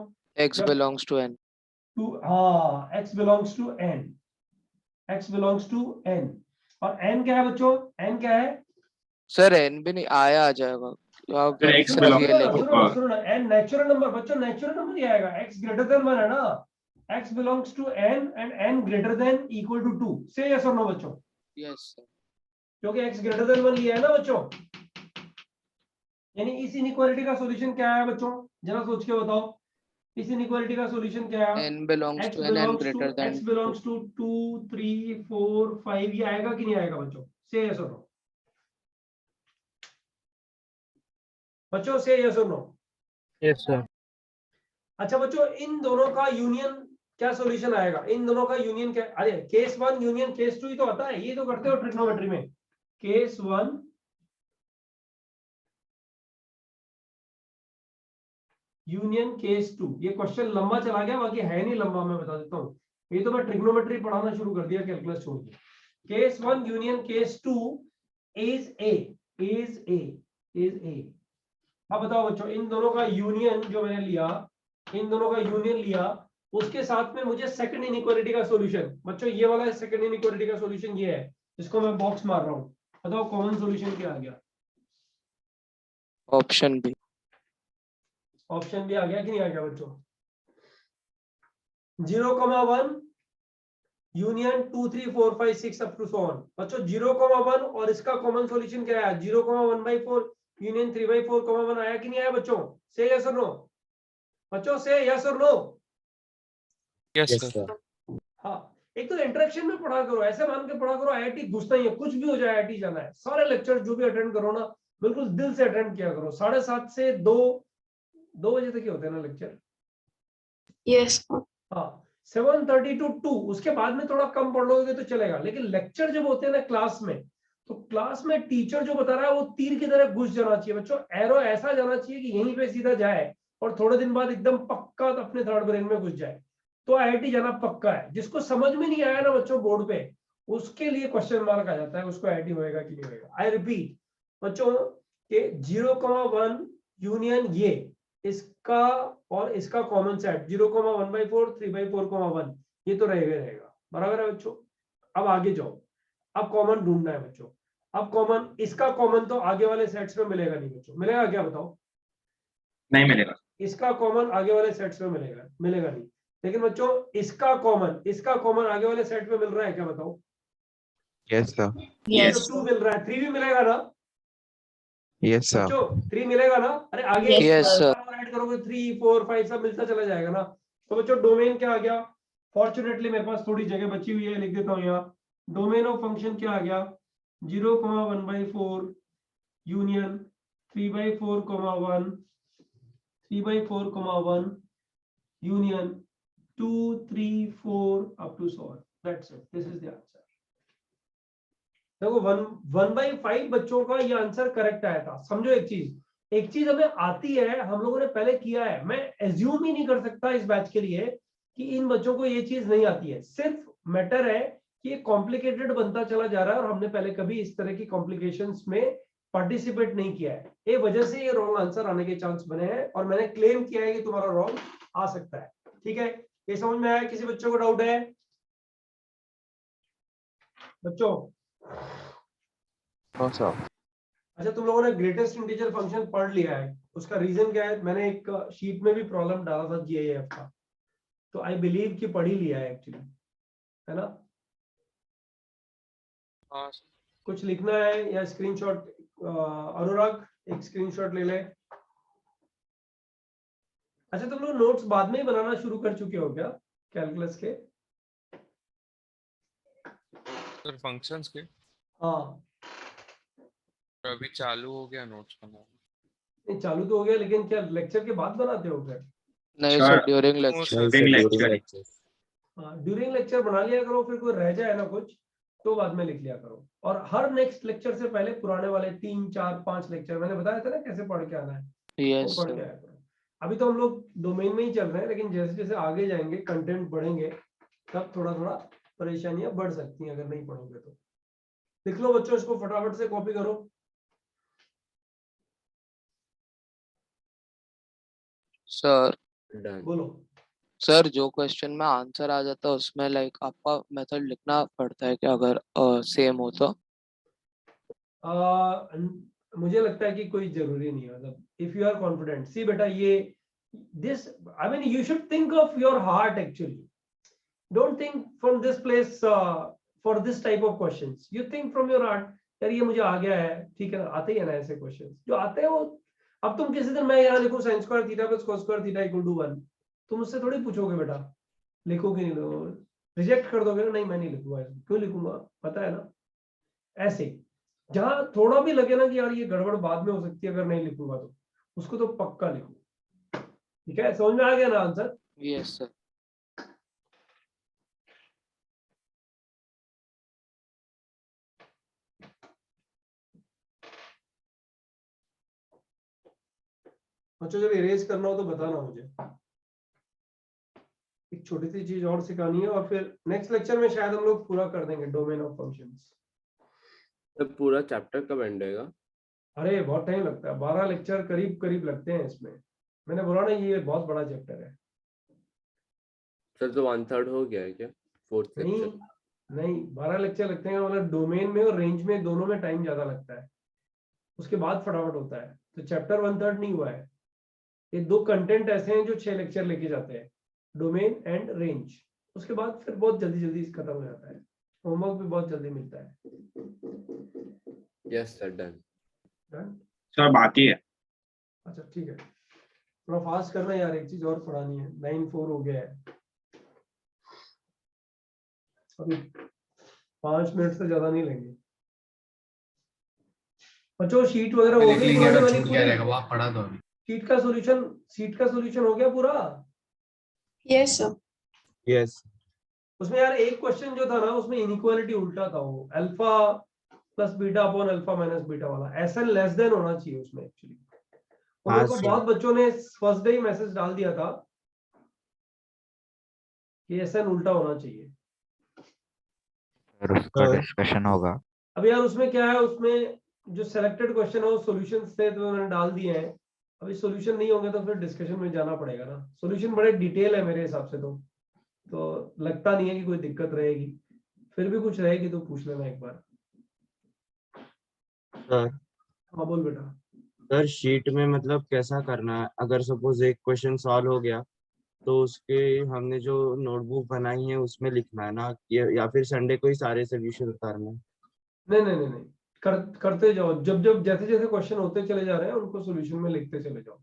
X belongs to n। हाँ, x belongs to n, x belongs to n। और n क्या है बच्चों? n क्या है सर n भी नहीं आया आ जाएगा। आप Sir, x सर belongs ये to लेके r। सुनो ना, n नेचुरल नंबर बच्चों, नेचुरल नंबर ही आएगा। x ग्रेटर देन 1 है ना, x belongs to n and n greater than equal to 2। Say yes और नो बच्चों? Yes sir. क्योंकि x ग्रेटर देन 1 ये है ना बच्चों। यानी इस इनइक्वालिटी का सॉल्यूशन क्या है बच्चों? जरा सोच के बताओ, इस इनइक्वालिटी का सॉल्यूशन क्या है? n belongs x to n and greater than x belongs to 2 3 4 5, ये आएगा कि नहीं आएगा बच्चों? से यस और नो बच्चों, से यस और नो? Yes, sir. अच्छा बच्चों, इन दोनों का यूनियन क्या सॉल्यूशन आएगा? इन दोनों का यूनियन क्या? अरे केस 1 यूनियन केस 2 ही तो आता है, ये तो करते हो ट्रिग्नोमेट्री में। Case 1 union case 2। ये क्वेश्चन लंबा चला गया, बाकी है नहीं लंबा, मैं बता देता हूँ। ये तो मैं ट्रिग्नोमेट्री पढ़ाना शुरू कर दिया कैलकुलस छोड़ के। Case 1 union case 2 is a, is a, is a. अब बताओ बच्चों, इन दोनों का यूनियन जो मैंने लिया, इन दोनों का यूनियन लिया, उसके साथ में मुझे सेकंड इनइक्वालिटी का सॉल्यूशन, बच्चों ये वाला सेकंड इनइक्वालिटी का सॉल्यूशन ये है, इसको मैं बॉक्स मार रहा हूँ। बताओ कॉमन सॉल्यूशन क्या आ गया? Option B. ऑप्शन भी आ गया कि नहीं आ गया बच्चों? 0,1 union 2 3 4 5 6 up to so on. बच्चों 0,1 और इसका कॉमन सॉल्यूशन क्या है? 0,1/4 यूनियन 3/4, 1 आया कि नहीं आया बच्चों? से यस और नो बच्चों, से यस और नो? Yes sir. हाँ, एक तो इंटरेक्शन में पढ़ा करो, ऐसे मान के पढ़ा करो आईआईटी घुसना ही है, कुछ भी हो जाए आईआईटी जाना है। सारे लेक्चर जो भी अटेंड करो ना, बिल्कुल दिल से अटेंड किया करो। 7:30 से 2 बजे तक ही होते हैं ना लेक्चर? Yes. हाँ, 7:30 to 2, उसके बाद में थोड़ा कम पढ़ लोगे तो चलेगा, लेकिन लेक्चर जब होते हैं ना क्लास में, तो क्लास में टीचर जो बता रहा है वो तीर की तरह घुस जाना चाहिए बच्चों। एरो ऐसा जाना चाहिए कि यहीं पे सीधा जाए और थोड़े दिन बाद एकदम पक्का अपने थर्ड ब्रेन में घुस जाए, तो आईआईटी जाना पक्का है। जिसको समझ में नहीं आया ना बच्चों बोर्ड पे, उसके लिए क्वेश्चन मार्क आ जाता है, उसको आईआईटी होएगा कि नहीं होएगा। आई रिपीट बच्चों के 0,1 यूनियन ये, इसका और इसका कॉमन सेट 0,1/4 3/4, 1, ये तो रहेगा, बराबर है बच्चों। अब आगे जाओ, अब कॉमन ढूंढना है बच्चों। अब कॉमन, इसका कॉमन तो आगे वाले सेट्स में मिलेगा नहीं बच्चों, मिलेगा क्या बताओ? नहीं मिलेगा। इसका कॉमन आगे वाले सेट्स में मिलेगा नहीं। लेकिन बच्चों इसका कॉमन आगे वाले सेट में मिल रहा है क्या बताओ? Yes, sir. तो 2 मिल रहा है, 3 भी मिलेगा ना Yes, sir. बच्चों? 3 मिलेगा ना? अरे आगे Yes, sir. ऐड करोगे 3 4 5 सब मिलता चला जाएगा ना। तो बच्चों डोमेन क्या आ गया? फॉर्चुनेटली मेरे पास थोड़ी जगह बची हुई है, लिख देता हूँ यहाँ। डोमेन ऑफ फंक्शन क्या आ गया? 0,1/4 union 3/4, 3/4, 1 union 2 3 4 up to so on. That's it. This is the answer. देखो 1/5 बच्चों का ये आंसर करेक्ट आया था। समझो एक चीज हमें आती है, हम लोगों ने पहले किया है। मैं एज्यूम ही नहीं कर सकता इस बैच के लिए कि इन बच्चों को ये चीज नहीं आती है। सिर्फ मैटर है कि ये कॉम्प्लिकेटेड बनता चला जा रहा है और हमने पहले कभी इस तरह की कॉम्प्लिकेशंस में पार्टिसिपेट नहीं किया है, ये वजह से ये रॉन्ग आंसर आने के चांस बने हैं और मैंने क्लेम किया है कि तुम्हारा रॉन्ग आ सकता है। ठीक है, ये समझ में आया? किसी बच्चों को डाउट है बच्चों? अच्छा, तुम लोगों ने ग्रेटेस्ट इंटीजर फंक्शन पढ़ लिया है, उसका रीजन क्या है? मैंने एक शीट में भी प्रॉब्लम डाला था जीआईएफ का, तो आई बिलीव कि पढ़ ही लिया है एक्चुअली, है ना? हाँ कुछ लिखना है या स्क्रीनशॉट? अनुराग एक स्क्रीनशॉट ले ले। अच्छा, तुम लोग नोट्स बाद में ही बनाना शुरू कर चुके हो क्या कैलकुलस के? सर फंक्शंस के हाँ, अभी चालू हो गया नोट्स बनाना। नहीं चालू तो हो गया, लेकिन क्या लेक्चर के बाद बनाते हो फिर? नहीं Sir, sir, during lecture. lecture. हाँ, ड्यूरिंग लेक्चर बना लिया करो, फिर कोई रह जाए ना कुछ तो बाद में लिख लिया करो। और हर नेक्स्ट लेक्चर से पहले पुराने वाले 3, 4, 5 लेक्चर मैंने बताया था ना कैसे पढ़ के आना है, यस वो पढ़ के सर। आया करो। अभी तो हम लोग डोमेन में ही चल रहे हैं, लेकिन जैसे जैसे आगे जाएंगे, कंटेंट बढ़ेंगे, तब थोड़ा थोड़ा परेशानियां बढ़ सकती हैं अगर नहीं पढ़ोगे तो। लिख लो बच्चों, इसको फटाफट से कॉपी करो। सर बोलो। सर, जो क्वेश्चन में आंसर आ जाता है उसमें लाइक आपका मेथड लिखना पड़ता है क्या अगर सेम हो तो? मुझे लगता है कि कोई जरूरी नहीं है, मतलब इफ यू आर कॉन्फिडेंट। सी बेटा, ये this I mean you should think of your heart actually, don't think from this place for this type of questions. You think from your heart, यार ये मुझे आ गया है, ठीक है ना, आते ही है ना ऐसे क्वेश्चंस जो आते हैं वो। अब तुम किसी दिन मैं यहाँ लिखूं sin square theta plus cos square theta equal to 1, तुम मुझसे थोड़ी पूछोगे बेटा लिखोगे नहीं, लो रिजेक्ट कर दोगे ना, नहीं मैं नहीं लिखूंगा, क्यों लिखूंगा, पता है ना। ऐसे जहां थोड़ा भी लगे ना कि यार ये गड़बड़ बाद में हो सकती है अगर नहीं लिखूंगा तो, उसको तो पक्का लिखो। ठीक है, समझ में आ गया ना आंसर? Yes sir. अच्छा, जब इरेज करना हो तो बताना मुझे। एक छोटी सी चीज और सिखानी है और फिर नेक्स्ट लेक्चर में शायद हम लोग पूरा कर देंगे डोमेन ऑफ फंक्शंस। तो पूरा चैप्टर कब एंड होगा? अरे बहुत टाइम लगता है, 12 लेक्चर करीब करीब लगते हैं इसमें। मैंने बोला ना ये बहुत बड़ा चैप्टर है। सर तो 1/3 हो गया है क्या? 4th नहीं लेक्चर? नहीं, 12 लेक्चर लगते हैं, मतलब डोमेन में और रेंज में दोनों में टाइम ज्यादा लगता है, उसके बाद फटाफट होता है। तो चैप्टर 1/3 नहीं हुआ है, ये दो कंटेंट ऐसे हैं जो 6 लेक्चर लेके जाते हैं, डोमेन एंड रेंज। उसके बाद फिर बहुत जल्दी जल्दी खत्म हो जाता है, होमवर्क भी बहुत जल्दी मिलता है। Yes sir, done. सर बाकी है। अच्छा ठीक है, थोड़ा फास्ट करना यार, एक चीज और पढ़ानी है। 9:04 हो गया है, अभी 5 मिनट से ज्यादा नहीं लेंगे। बच्चों शीट वगैरह हो लिख गई लेंगे, पुरानी अगर वाली छूट पूरी? गया रहेगा वो आप पढ़ा दो अभी। शीट का सॉल्यूशन हो गया पूरा? Yes, sir. यस। उसमें यार एक क्वेश्चन जो था ना, उसमें इनइक्वालिटी उल्टा था, वो alpha plus beta upon alpha minus beta वाला, एसएन लेस देन होना चाहिए उसमें एक्चुअली। और मेरे को बहुत बच्चों ने फर्स्ट डे ही मैसेज डाल दिया था कि एसएन उल्टा होना चाहिए। फिर उसका डिस्कशन होगा। अब यार उसमें क्या है, उसमें जो सेलेक्टेड क्वेश्चन है वो सॉल्यूशंस थे तो मैंने डाल दिए हैं। अभी सॉल्यूशन नहीं होंगे तो फिर डिस्कशन में जाना पड़ेगा ना। सॉल्यूशन बड़े डिटेल है मेरे हिसाब से, तो लगता नहीं है कि कोई दिक्कत रहेगी, फिर भी कुछ रहेगी तो पूछ लेना एक बार। सर हाँ बोल बेटा। सर शीट में मतलब कैसा करना है? अगर सपोज एक क्वेश्चन सॉल्व हो गया तो उसके हमने जो नोटबुक बनाई है उसमें लिखना है ना, या फिर संडे को ही सारे सोल्यूशन उतारना है? नहीं नहीं नहीं नहीं, करते जाओ, जब जब जैसे जैसे क्वेश्चन होते चले जा रहे हैं उनको सॉल्यूशन में लिखते चले जाओ।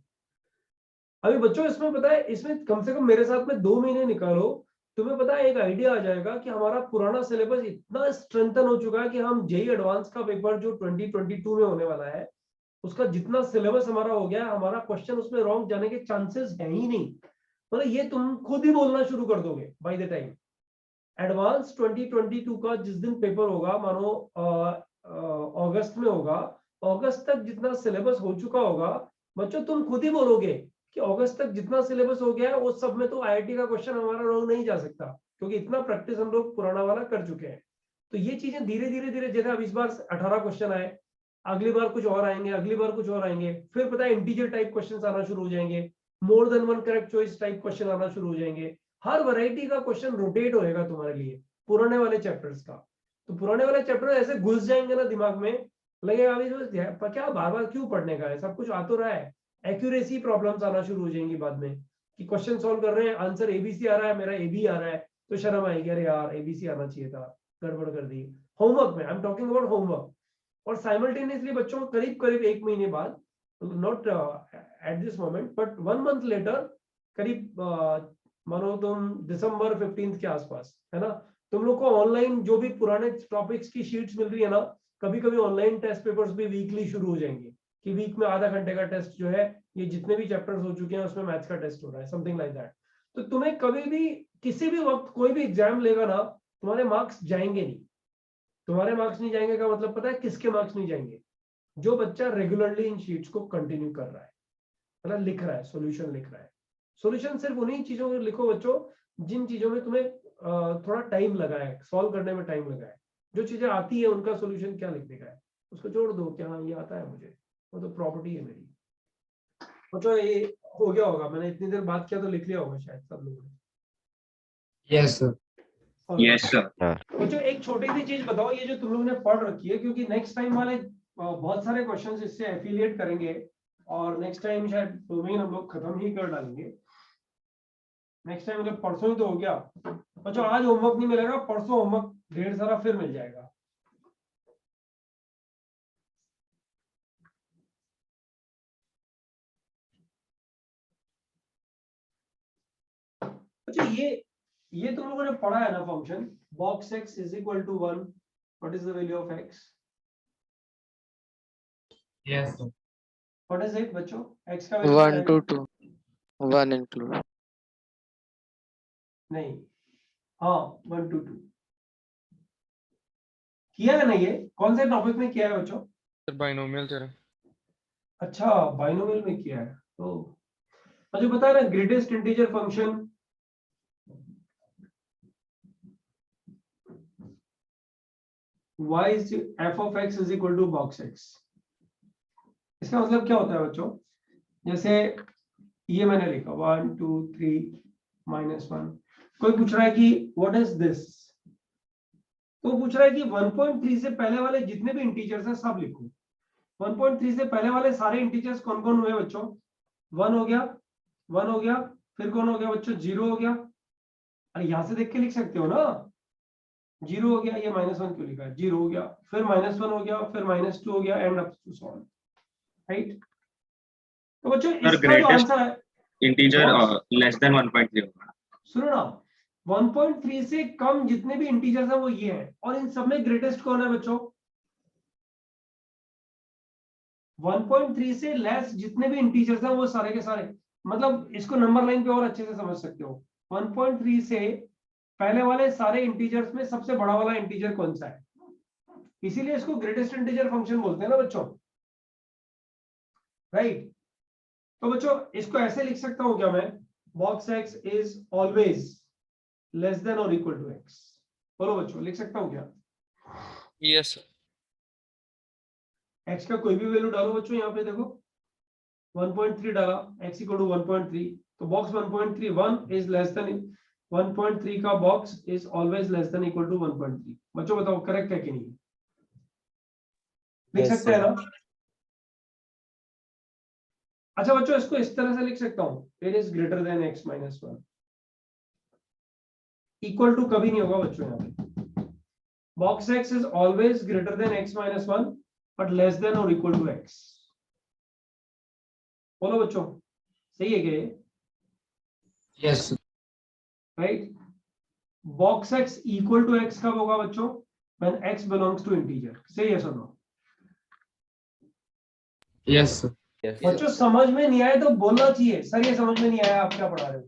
अभी बच्चों इसमें पता है, इसमें कम से कम मेरे साथ में 2 महीने निकालो, तुम्हें पता है एक आइडिया आ जाएगा कि हमारा पुराना सिलेबस इतना स्ट्रेंथन हो चुका है कि हम जेई एडवांस का पेपर जो 2022 में होने वाला है, उसका जितना सिलेबस हमारा हो गया, हमारा क्वेश्चन उसमें रॉन्ग जाने के चांसेस है ही नहीं। मतलब ये तुम खुद ही बोलना शुरू कर दोगे बाय द टाइम एडवांस 2022 का जिस दिन पेपर होगा, मानो अगस्त में होगा, अगस्त तक जितना सिलेबस हो चुका होगा, बच्चों तुम खुद ही बोलोगे कि अगस्त तक जितना सिलेबस हो गया है वो सब में तो आईआईटी का क्वेश्चन हमारा रॉन्ग नहीं जा सकता, क्योंकि इतना प्रैक्टिस हम लोग पुराना वाला कर चुके हैं। तो ये चीजें धीरे धीरे धीरे, जैसे अब इस बार 18 क्वेश्चन आए, अगली बार कुछ और आएंगे, अगली बार कुछ और आएंगे, फिर पता है इंटीजर टाइप क्वेश्चंस आना शुरू हो जाएंगे, more than one correct choice type question आना शुरू हो जाएंगे। हर वैरायटी का क्वेश्चन रोटेट होएगा तुम्हारे लिए पुराने वाले चैप्टर्स का। तो पुराने वाले चैप्टर ऐसे घुस जाएंगे ना दिमाग में, लगेगा अभी तो क्या बार बार क्यों पढ़ने का है, सब कुछ आ तो रहा है। एक्यूरेसी प्रॉब्लम्स आना शुरू हो जाएंगी बाद में कि क्वेश्चन सॉल्व कर रहे हैं, आंसर एबीसी आ रहा है, मेरा एबी आ रहा है, तो शर्म आएगी, अरे यार एबीसी आना चाहिए था, गड़बड़ कर दी। होमवर्क में I am talking about homework. और साइमल्टेनियसली बच्चों को करीब करीब 1 महीने बाद, not at this moment but 1 month later, करीब मानो तुम दिसंबर 15 के आसपास, है ना, तुम लोग को ऑनलाइन जो भी पुराने टॉपिक्स की शीट्स मिल रही है ना, कभी कभी ऑनलाइन टेस्ट पेपर्स भी वीकली शुरू हो जाएंगे कि वीक में आधा घंटे का टेस्ट जो है, ये जितने भी चैप्टर्स हो चुके हैं उसमें मैथ्स का टेस्ट हो रहा है, समथिंग लाइक दैट। तो तुम्हें कभी भी किसी भी वक्त कोई भी एग्जाम लेगा ना, तुम्हारे मार्क्स जाएंगे नहीं। तुम्हारे मार्क्स नहीं जाएंगे का मतलब पता है किसके मार्क्स नहीं जाएंगे? जो बच्चा रेगुलरली इन शीट्स को कंटिन्यू कर रहा है, मतलब लिख रहा है, सॉल्यूशन लिख रहा है। सॉल्यूशन सिर्फ उन्हीं चीजों को लिखो बच्चों जिन चीजों में तुम्हें थोड़ा टाइम लगा है, सॉल्व करने में टाइम लगा है। जो चीजें आती है उनका सॉल्यूशन क्या लिखने का है, उसको जोड़ दो कि हाँ ये आता है मुझे, वो तो प्रॉपर्टी है मेरी। बच्चों ये हो गया होगा, मैंने इतनी देर बात किया तो लिख लिया होगा शायद सब लोगों ने। Yes sir. Yes sir. बच्चों एक छोटी सी चीज बताओ, ये जो तुम लोगों ने पढ़ रखी है, क्योंकि नेक्स्ट टाइम वाले बहुत सारे क्वेश्चंस इससे एफिलिएट करेंगे और नेक्स्ट टाइम शायद 2 महीने हम लोग खत्म ही कर डालेंगे। नेक्स्ट टाइम मतलब परसों ही तो हो गया बच्चों, आज होमवर्क नहीं मिलेगा, परसों होमवर्क ढेर सारा फिर मिल जाएगा। अच्छा ये तुम लोगों ने पढ़ा है ना function box x is equal to 1, what is the value of x? Yes sir. What is it बच्चों? x का वैल्यू 1 to 2, 1 include. नहीं, हाँ 1 to 2 किया है ना, ये कौन से टॉपिक में किया है बच्चों? Sir binomial theorem. अच्छा बाइनोमियल में किया है। तो मुझे बता रहा greatest integer function y is f of x is equal to box x। इसका मतलब क्या होता है बच्चों? जैसे ये मैंने लिखा 1 2 3 -1, कोई पूछ रहा है कि व्हाट इज दिस, तो पूछ रहा है कि 1.3 से पहले वाले जितने भी इंटीजर्स हैं सब लिखो। 1.3 से पहले वाले सारे इंटीजर्स कौन कौन हुए बच्चों? 1 हो गया, 1 हो गया, फिर कौन हो गया बच्चों? 0 हो गया। अरे यहां से देख के लिख सकते हो ना, 0 हो गया, ये -1 क्यों लिखा है? 0 हो गया, फिर -1 हो गया, फिर -2 हो गया, and up to so on, right? तो बच्चों इसका जो आंसर है इंटीजर लेस देन 1.3 होगा। सुनो ना, 1.3 से कम जितने भी इंटीजर्स हैं वो ये हैं, और इन सब में ग्रेटेस्ट कौन है बच्चों? 1.3 से लेस जितने भी इंटीजर्स हैं वो सारे के सारे, मतलब इसको नंबर लाइन पे और अच्छे से समझ सकते हो। 1.3 से पहले वाले सारे इंटीजर्स में सबसे बड़ा वाला इंटीजर कौन सा है? इसीलिए इसको ग्रेटेस्ट इंटीजर फंक्शन बोलते हैं ना बच्चों, राइट? तो बच्चों इसको ऐसे लिख सकता हूं क्या मैं? Box x is always less than और इक्वल टू x। बोलो बच्चों, लिख सकता हूं क्या? Yes sir. x का कोई भी वैल्यू डालो बच्चों, यहाँ पे देखो 1.3 डाला, x इक्वल टू 1.3, तो बॉक्स 1.3 1 इज लेस देन 1.3 का box is always less than equal to 1.3। बच्चों बताओ करेक्ट है कि नहीं? लिख सकते हैं ना? अच्छा बच्चों इसको इस तरह से लिख सकता हूं, it is greater than x -1। Equal to कभी नहीं होगा बच्चों, यहाँ पे box x is always greater than x -1 but less than और इक्वल टू x। बोलो बच्चों सही है क्या? Yes right? Box x equal to x कब होगा बच्चों? When x belongs to integer. सही है सुनो। यस बच्चों समझ में नहीं आए तो बोलना चाहिए, सर ये समझ में नहीं आया, आप क्या पढ़ा रहे हो?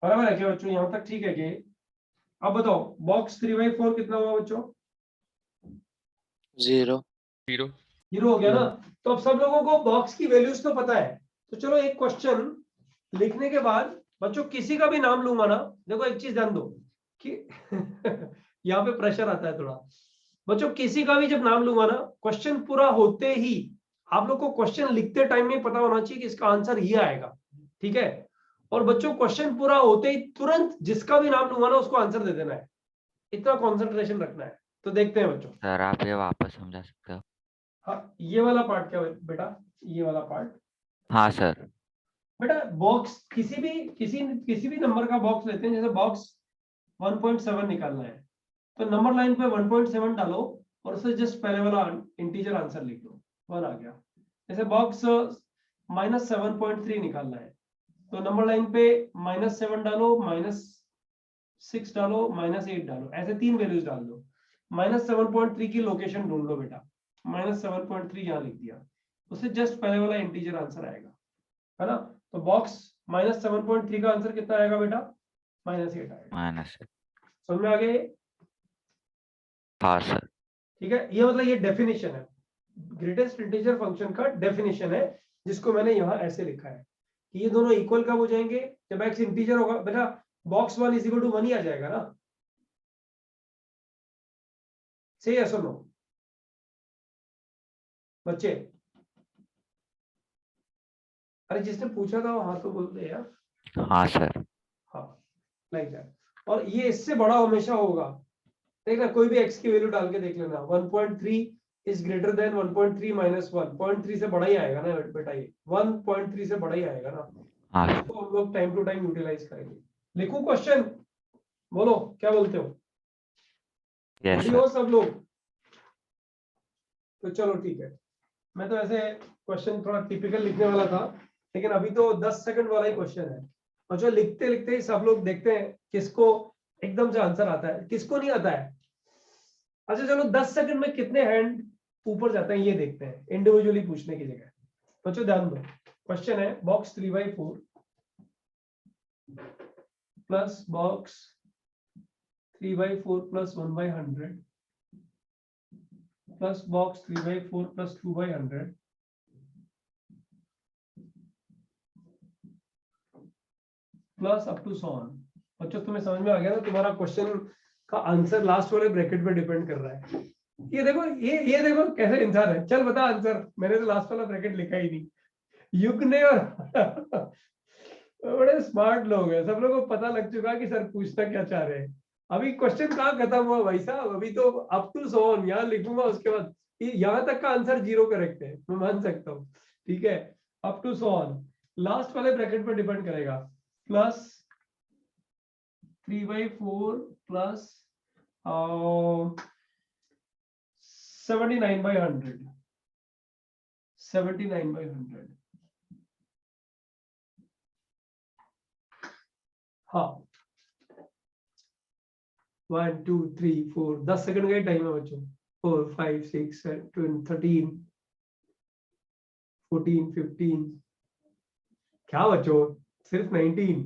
बराबर है क्या बच्चों? यहां तक ठीक है क्या? अब बताओ बॉक्स 3/4 कितना हुआ बच्चों? 0. 0 0 हो गया ना? तो अब सब लोगों को बॉक्स की वैल्यूज तो पता है, तो चलो एक क्वेश्चन लिखने के बाद बच्चों किसी का भी नाम लूंगा ना, देखो एक चीज ध्यान दो कि यहाँ पे प्रेशर आता है थोड़ा। बच्चों किसी का भी जब नाम लूंगा ना, क्वेश्चन पूरा होते ही आप लोग को क्वेश्चन लिखते टाइम में पता होना चाहिए कि इसका आंसर ये आएगा, ठीक है। और बच्चों क्वेश्चन पूरा होते ही तुरंत जिसका भी नाम लूंगा ना उसको आंसर दे देना है, इतना कंसंट्रेशन रखना है। तो देखते हैं बच्चों। सर आप ये वापस समझा सकते हो? हाँ, ये वाला पार्ट क्या बेटा, ये वाला पार्ट हाँ सर। बेटा, बॉक्स किसी भी नंबर का बॉक्स लेते हैं, जैसे बॉक्स 1.7 निकालना है तो नंबर लाइन पे 1.7 डालो और उससे जस्ट पहले वाला इंटीजर आंसर लिख दो, 1 आ गया। जैसे बॉक्स -7.3 निकालना है तो नंबर लाइन पे -7 डालो, -6 डालो, -8 डालो, ऐसे 3 वैल्यूज डाल दो। -7.3 की लोकेशन ढूंढ लो बेटा, -7.3 यहाँ लिख दिया, उससे जस्ट पहले वाला इंटीजर आंसर आएगा, है ना। तो बॉक्स -7.3 का आंसर कितना आएगा बेटा, -8 आएगा। समझ में आ गया ये? हाँ सर। ठीक है, ये मतलब ये डेफिनेशन है, ग्रेटेस्ट इंटीजर फंक्शन का डेफिनेशन है, जिसको मैंने यहाँ ऐसे लिखा है कि ये दोनों इक्वल कब हो जाएंगे, जब x इंटीजर होगा बेटा, बॉक्स 1 = 1 ही आ जाएगा ना, सही है? सुनो बच्चे, अरे जिसने पूछा था वो हाँ तो बोलते यार। हाँ सर। हाँ, लाइक दैट। और ये इससे बड़ा हमेशा होगा, देखना कोई भी x की वैल्यू डाल के देख लेना, 1.3 इज ग्रेटर देन 1.3 -1, 0.3 से बड़ा ही आएगा ना बेटा, ये 1.3 से बड़ा ही आएगा ना। हाँ सर। तो हम लोग टाइम टू टाइम यूटिलाइज करेंगे। लिखूं क्वेश्चन, बोलो क्या बोलते हो? Yes ready sir. हो सब लोग? तो चलो ठीक है, मैं तो ऐसे क्वेश्चन थोड़ा टिपिकल लिखने वाला था, लेकिन अभी तो 10 सेकंड वाला ही क्वेश्चन है, और जो लिखते लिखते ही सब लोग देखते हैं किसको एकदम से आंसर आता है, किसको नहीं आता है। अच्छा चलो 10 सेकंड में कितने हैंड ऊपर जाते हैं ये देखते हैं, इंडिविजुअली पूछने की जगह। बच्चों ध्यान दो, क्वेश्चन है box 3/4 plus box 3/4 plus 1/100 plus box 3/4 plus 2/100 plus up to so on. बच्चों तुम्हें समझ में आ गया ना, तुम्हारा क्वेश्चन का आंसर लास्ट वाले ब्रैकेट पे डिपेंड कर रहा है। ये देखो, ये देखो कैसे इंसान है, चल बता आंसर, मैंने तो लास्ट वाला ब्रैकेट लिखा ही नहीं। युग ने और बड़े स्मार्ट लोग हैं, सब लोगों को पता लग चुका कि सर पूछना क्या चाह रहे हैं। अभी क्वेश्चन कहाँ खत्म हुआ भाई साहब, अभी तो अप टू सो ऑन यहाँ लिखूंगा, उसके बाद यहाँ तक का आंसर 0 करेक्ट है, मैं मान सकता हूँ, ठीक है। Up to so on last वाले ब्रैकेट पर डिपेंड करेगा, प्लस 3/4 प्लस 79/100 79/100। हाँ 1 2 3 4 10 सेकंड का ही टाइम है बच्चों, 4 5 6 7 13 14 15, क्या बच्चों सिर्फ 19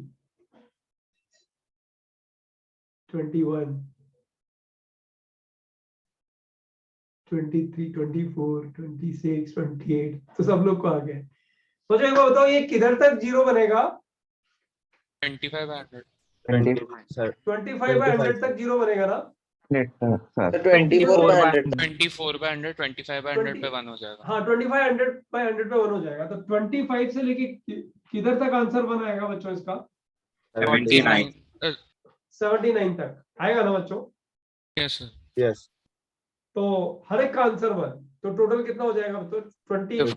21 23 24 26 28, तो सब लोग को आ गए। मुझे एक बात बताओ, ये किधर तक 0 बनेगा? 25/100 सर 25/100 तक 0 बनेगा ना? 24/100 24/100 25/100 पे 1 हो जाएगा। हाँ 25/100 पे 1 हो जाएगा, तो 25 से लेके किधर तक आंसर बनाएगा बच्चों इसका? 79। 79 तक आएगा ना बच्चों? Yes sir. यस। तो हर एक का आंसर 1, तो टोटल कितना हो जाएगा बच्चों? 55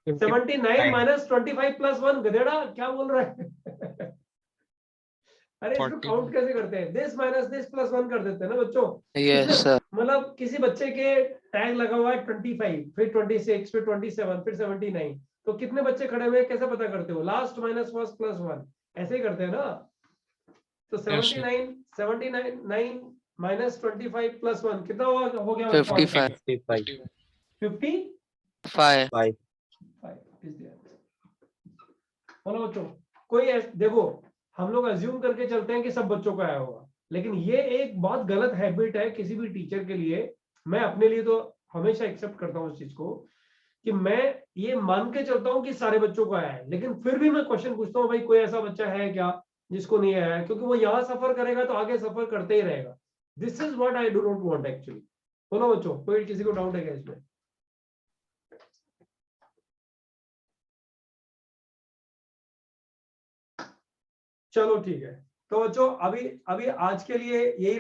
79 माइनस 25 प्लस 1, गधेड़ा क्या बोल रहा है? अरे इसको 40 काउंट कैसे करते हैं? दिस माइनस दिस प्लस 1 कर देते हैं ना बच्चों। Yes sir. मतलब किसी बच्चे के टैग लगा हुआ है 25, फिर 26, फिर 27, फिर 79, तो कितने बच्चे खड़े हुए हैं कैसे पता करते हो? लास्ट माइनस फर्स्ट प्लस 1, ऐसे ही करते हैं ना। तो 79 माइनस 25 प्लस 1 कितना हो गया? 55 55 बोलो बच्चों। कोई देखो, हम लोग अज्यूम करके चलते हैं कि सब बच्चों को आया होगा, लेकिन ये एक बहुत गलत हैबिट है किसी भी टीचर के लिए। मैं अपने लिए तो हमेशा एक्सेप्ट करता हूँ इस चीज को, कि मैं ये मान के चलता हूँ कि सारे बच्चों को आया है, लेकिन फिर भी मैं क्वेश्चन पूछता हूँ, भाई कोई ऐसा बच्चा है क्या जिसको नहीं आया है? क्योंकि वो यहाँ सफर करेगा तो आगे सफर करते ही रहेगा। This is what I do not want actually. बोलो बच्चों, कोई किसी को डाउट है क्या इसमें? चलो ठीक है, तो बच्चों अभी अभी आज के लिए यही